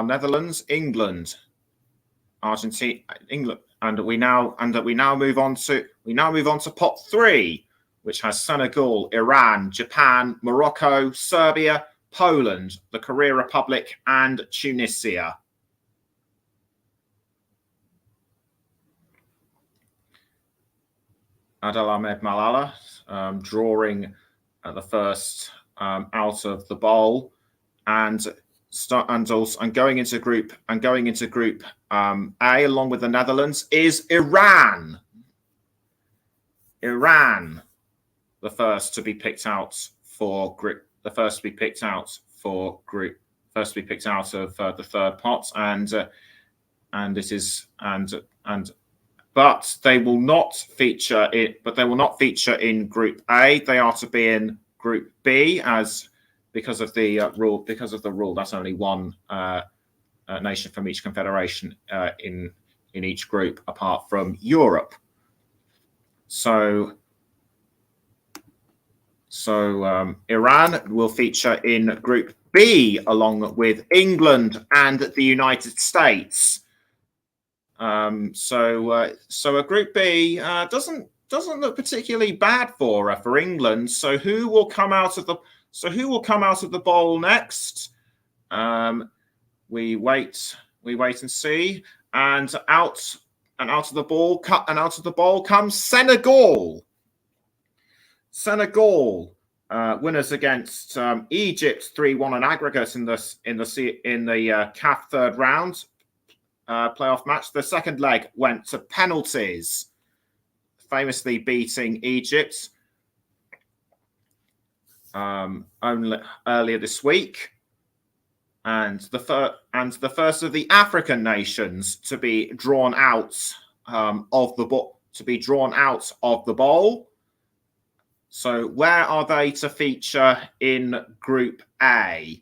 S1: Netherlands, England, Argentina, England, and we now move on to pot 3, which has Senegal, Iran, Japan, Morocco, Serbia, Poland, the Korea Republic, and Tunisia. Adel Ahmed Malala drawing the first out of the bowl, and going into Group A along with the Netherlands is Iran. Iran, the first to be picked out for Group. The first to be picked out of the 3rd pot, but they will not feature it. But they will not feature in Group A. They are to be in Group B, because of the rule. That's only one nation from each confederation in each group, apart from Europe. So Iran will feature in Group B along with England and the United States. So a Group B doesn't look particularly bad for England. So who will come out of the bowl next? We wait and see. And out of the bowl comes Senegal. Senegal, winners against Egypt 3-1 on aggregate in the CAF 3rd round playoff match. The second leg went to penalties, famously beating Egypt only earlier this week, and the first of the African nations to be drawn out of the bowl. So where are they to feature in Group A?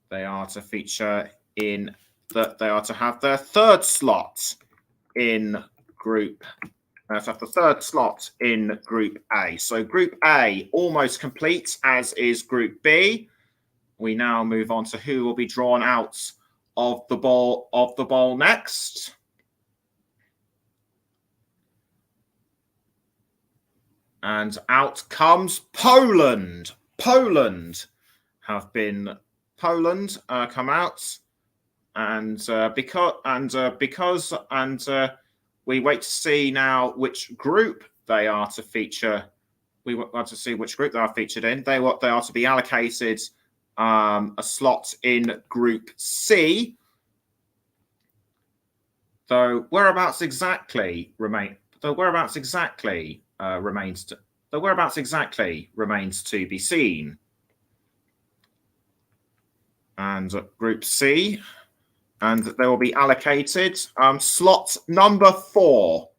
S1: They are to feature in that they are to have their third slot in Group. To have the third slot in Group A. So Group A almost complete, as is Group B. We now move on to who will be drawn out of the bowl next. And out comes Poland. Poland come out, and because we wait to see now which group they are to feature. We want to see which group they are featured in. They are to be allocated a slot in Group C. Though whereabouts exactly remains to be seen. And Group C, and they will be allocated slot number 4.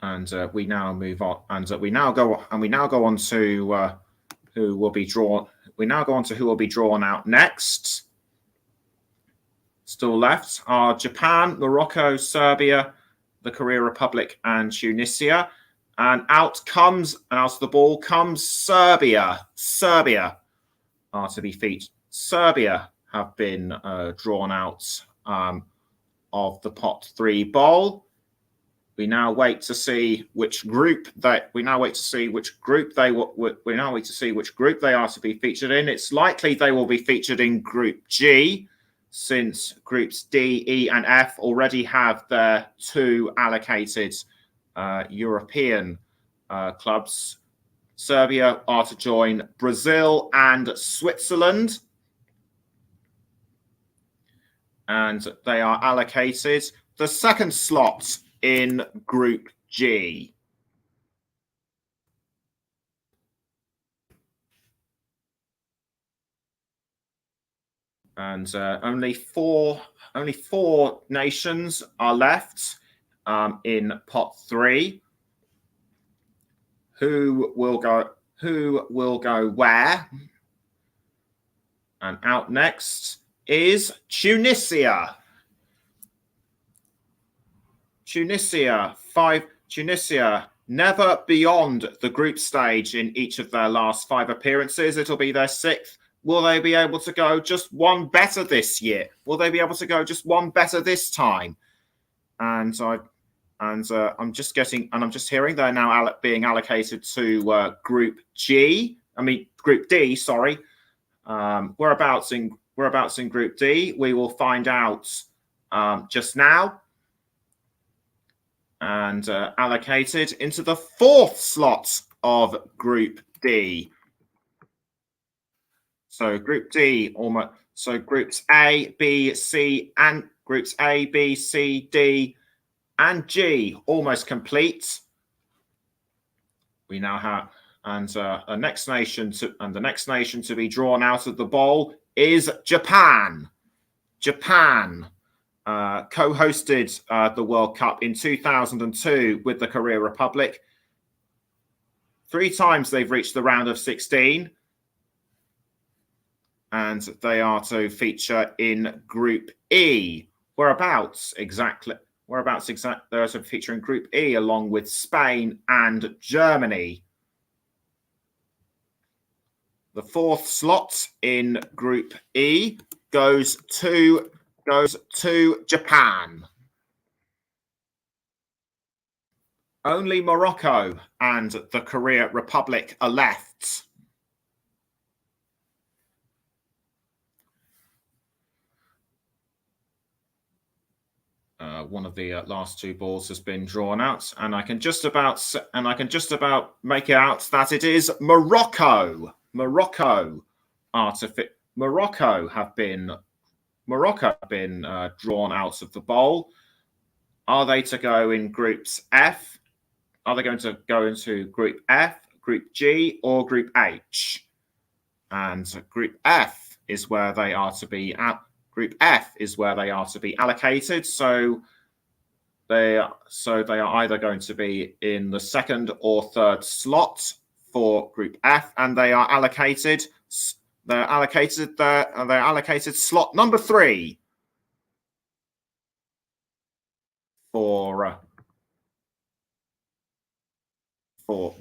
S1: And we now move on, and we now go on to who will be drawn. We now go on to who will be drawn out next. Still left are Japan, Morocco, Serbia, the Korea Republic, and Tunisia. And out of the ball comes Serbia. Serbia are to be featured. Serbia have been drawn out of the pot 3 bowl. We now wait to see which group they are to be featured in. It's likely they will be featured in Group G, since Groups D, E, and F already have their 2 allocated European clubs. Serbia are to join Brazil and Switzerland, and they are allocated the second slot in Group G. And only four nations are left in pot 3. Who will go where? And out next is Tunisia. Tunisia never beyond the group stage in each of their last 5 appearances. It'll be their 6th. Will they be able to go just one better this year? Will they be able to go just one better this time? I'm just hearing they're now being allocated to Group D. Sorry. Whereabouts in Group D? We will find out just now. And allocated into the 4th slot of Group D. So Group D almost. So Groups A, B, C, D, and G almost complete. We now have, and the next nation to be drawn out of the bowl is Japan. Japan co-hosted the World Cup in 2002 with the Korea Republic. 3 times they've reached the round of 16. And they are to feature in Group E. Whereabouts exactly? They're to feature in Group E along with Spain and Germany. The 4th slot in Group E goes to Japan. Only Morocco and the Korea Republic are left. One of the last 2 balls has been drawn out, and I can just about make it out that it is Morocco. Morocco have been drawn out of the bowl. Are they to go in Groups F? Are they going to go into Group F, Group G, or Group H? And Group F is where they are to be at. Group F is where they are to be allocated. So they are either going to be in the second or third slot for Group F, and they are allocated. They're allocated slot number 3 for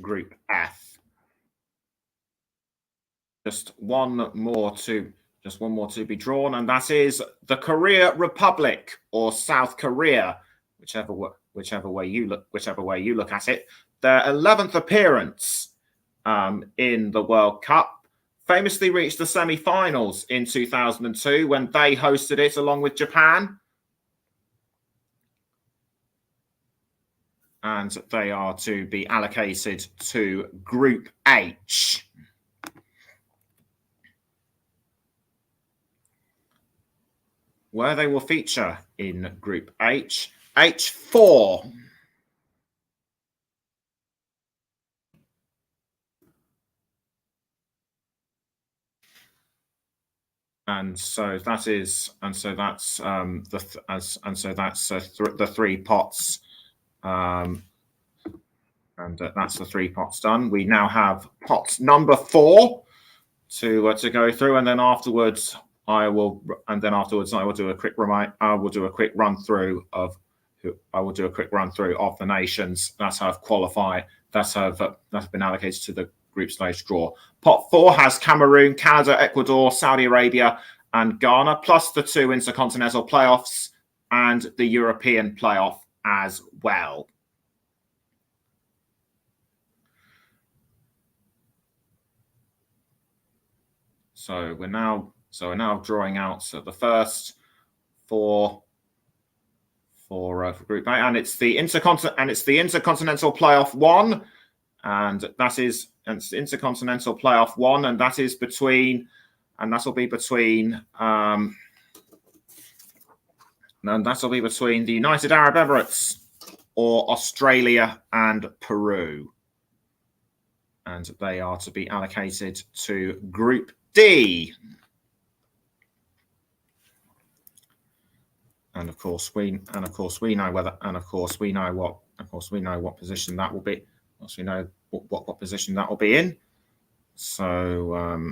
S1: Group F. Just one more to be drawn, and that is the Korea Republic, or South Korea, whichever way you look at it. Their 11th appearance in the World Cup, famously reached the semi-finals in 2002 when they hosted it along with Japan. And they are to be allocated to Group H. Where they will feature in Group H, H4. And so that's the 3 pots, and that's the 3 pots done. We now have pot number 4 to go through, and then afterwards I will do a quick run through of the nations that have qualified, that have been allocated to the group stage draw. Pot 4 has Cameroon, Canada, Ecuador, Saudi Arabia, and Ghana, plus the 2 intercontinental playoffs and the European playoff as well. So we're now drawing out the first for Group A, and it's the intercontinental playoff 1, and that is intercontinental playoff 1, and that is between, and that'll be between the United Arab Emirates or Australia and Peru, and they are to be allocated to Group D. And of course we know what position that will be. We know what position that will be in. So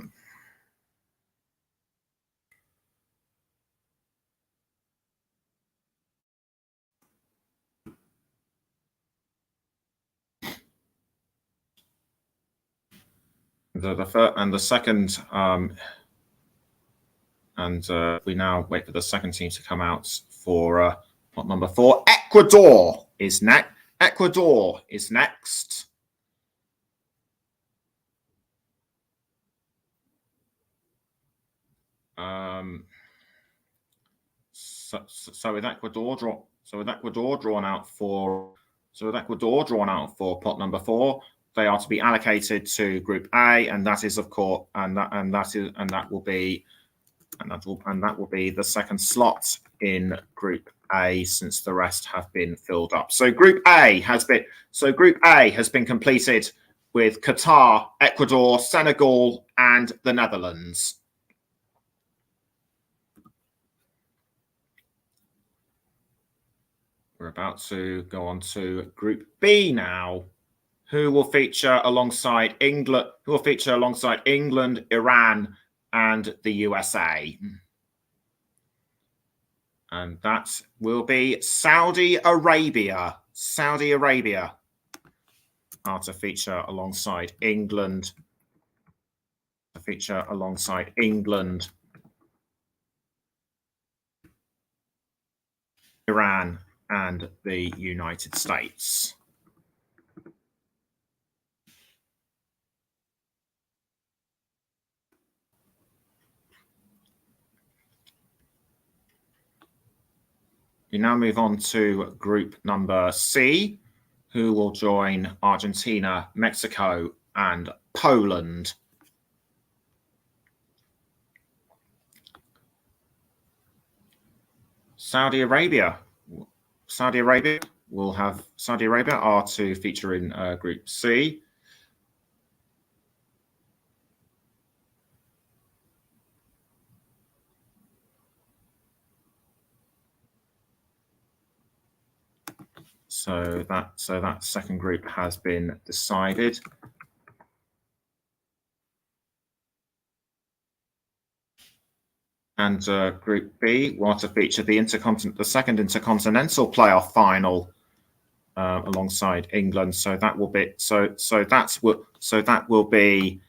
S1: the first and the second, and we now wait for the second team to come out for pot number 4. Ecuador is next. So with Ecuador drawn out for pot number 4, they are to be allocated to Group A, and that is, of course, that will be the second slot in Group A, since the rest have been filled up. So Group A has been completed with Qatar, Ecuador, Senegal, and the Netherlands. We're about to go on to Group B now, who will feature alongside England, Iran, and the USA. And that will be Saudi Arabia. Saudi Arabia are to feature alongside England. Iran, and the United States. We now move on to Group number C, who will join Argentina, Mexico, and Poland. Saudi Arabia are to feature in Group C. So that second group has been decided. And Group B will to feature the second intercontinental playoff final alongside England. So that will be that will be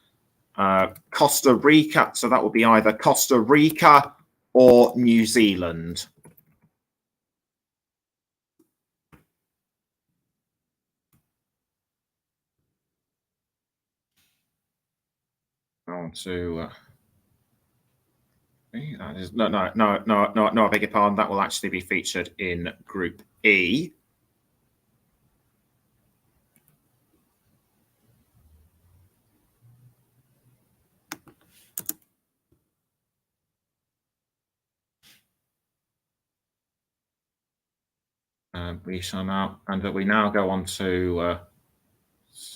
S1: Costa Rica. So that will be either Costa Rica or New Zealand. On to that is no, I beg your pardon. That will actually be featured in Group E. We shall now, and we now go on to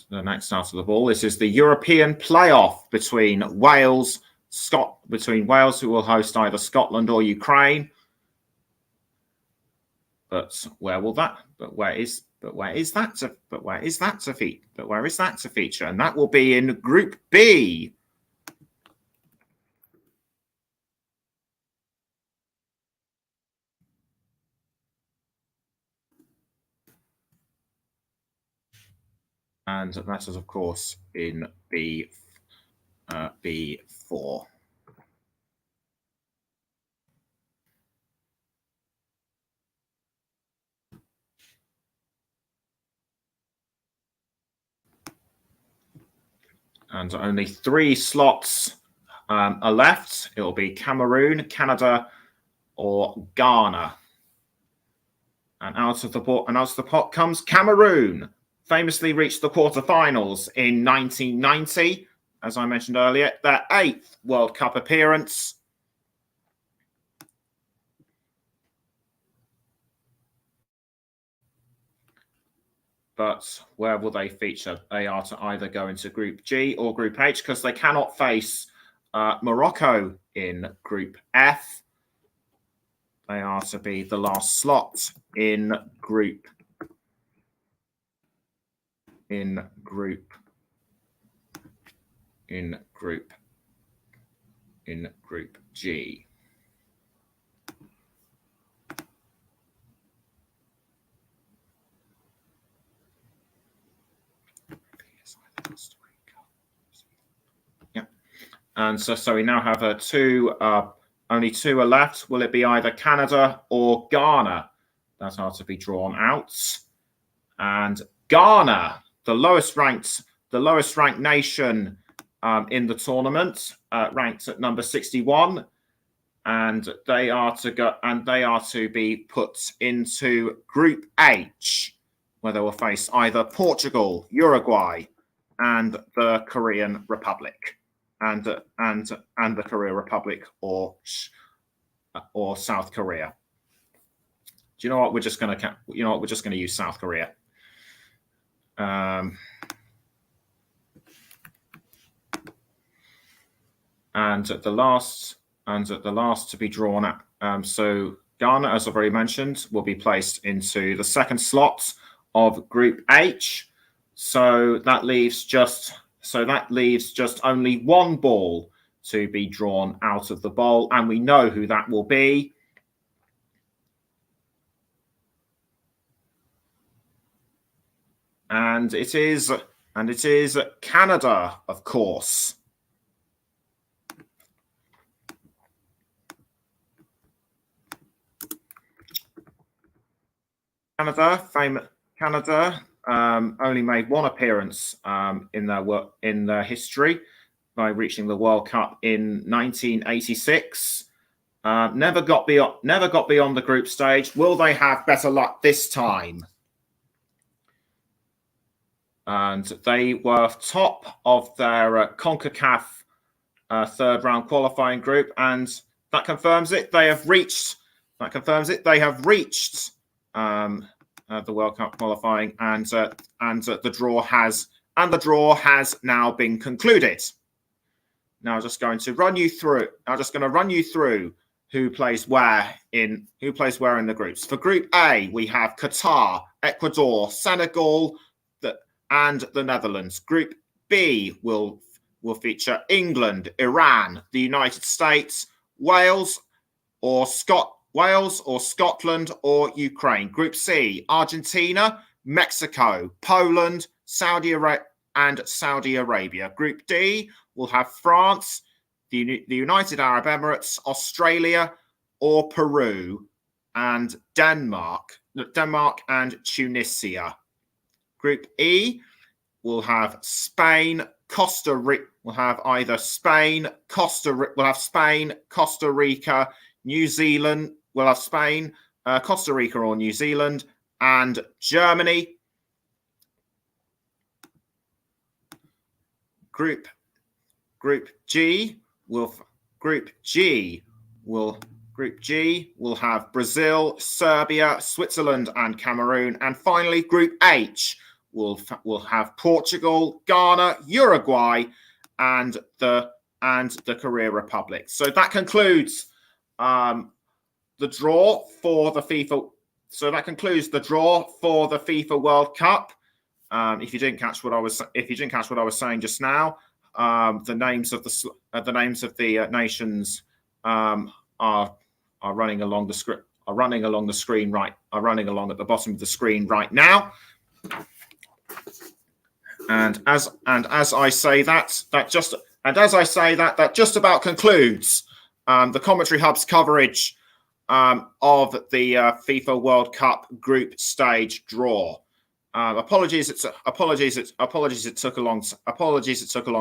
S1: the next start of the ball. This is the European playoff between Wales, who will host either Scotland or Ukraine. But where is that to feature? And that will be in Group B. And that is, of course, in B4. And only 3 slots are left. It will be Cameroon, Canada, or Ghana. And out of the pot comes Cameroon. Famously reached the quarterfinals in 1990, as I mentioned earlier, their 8th World Cup appearance. But where will they feature? They are to either go into Group G or Group H because they cannot face Morocco in Group F. They are to be the last slot in Group G. Yeah, and so we now have only 2 are left. Will it be either Canada or Ghana that are to be drawn out? And Ghana, the lowest ranked nation in the tournament, ranked at number 61, and they are to be put into Group H, where they will face either Portugal, Uruguay, and the Korean Republic, and the Korean Republic or South Korea. Do you know what? We're just going to use South Korea. And at the last to be drawn at, so Ghana, as I've already mentioned, will be placed into the second slot of Group H. So that leaves just only 1 ball to be drawn out of the bowl, and we know who that will be. And it is Canada, of course. Canada only made 1 appearance in their history by reaching the World Cup in 1986. Never got beyond the group stage. Will they have better luck this time? And they were top of their CONCACAF 3rd round qualifying group, and that confirms it. They have reached the World Cup qualifying, and the draw has now been concluded. Now I'm just going to run you through who plays where in the groups. For Group A, we have Qatar, Ecuador, Senegal, and the Netherlands. Group B will feature England, Iran, the United States, Wales or Scotland or Ukraine. Group C, Argentina, Mexico, Poland, Saudi Arabia. Group D will have France, the United Arab Emirates, Australia or Peru, and Denmark and Tunisia. Group E will have Spain, Costa Rica. We'll have either Spain, Costa Rica, New Zealand. We'll have Spain, Costa Rica or New Zealand, and Germany. Group G will have Brazil, Serbia, Switzerland, and Cameroon. And finally, Group H will have Portugal, Ghana, Uruguay, and the Korea Republic. So that concludes the draw for the FIFA. So that concludes the draw for the FIFA World Cup. If you didn't catch what I was saying just now, the names of the nations are running along the script. Are running along the screen right. Are running along at the bottom of the screen right now. And as I say that just about concludes the Commentary Hub's coverage of the FIFA World Cup group stage draw. Apologies it took a long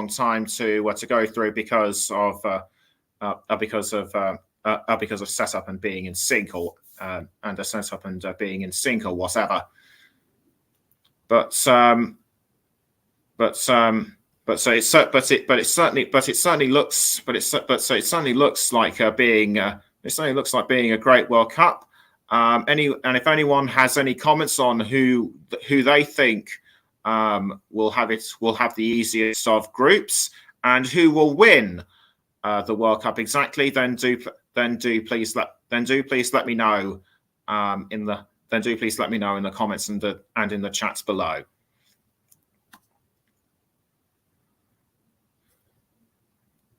S1: time to go through because of setup and being in sync or being in sync or whatever. But it certainly looks like being a great World Cup. And if anyone has any comments on who they think will have the easiest of groups and who will win the World Cup exactly, then do please let me know in the comments and in the chats below.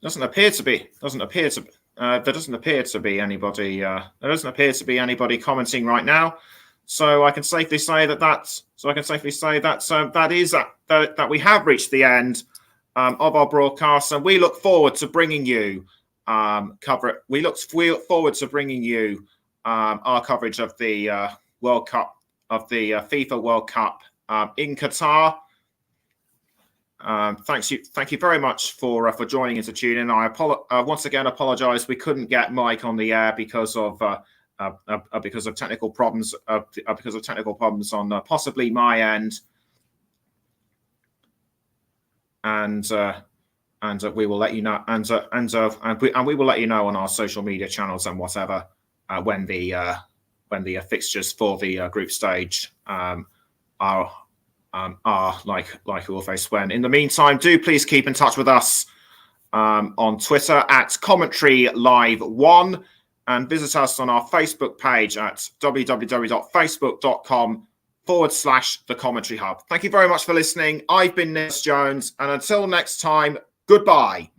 S1: There doesn't appear to be anybody commenting right now. So I can safely say that we have reached the end of our broadcast, and we look forward to bringing you We look forward to bringing you our coverage of the World Cup, of the FIFA World Cup in Qatar. Thank you very much for joining us to tune in. I once again apologise we couldn't get Mike on the air because of technical problems on possibly my end, and we will let you know, and we will let you know on our social media channels and whatever when the fixtures for the group stage are like we'll face when. In the meantime, do please keep in touch with us on Twitter at Commentary Live 1, and visit us on our Facebook page at www.facebook.com/The Commentary Hub. Thank you very much for listening. I've been Nick Jones, and until next time, goodbye.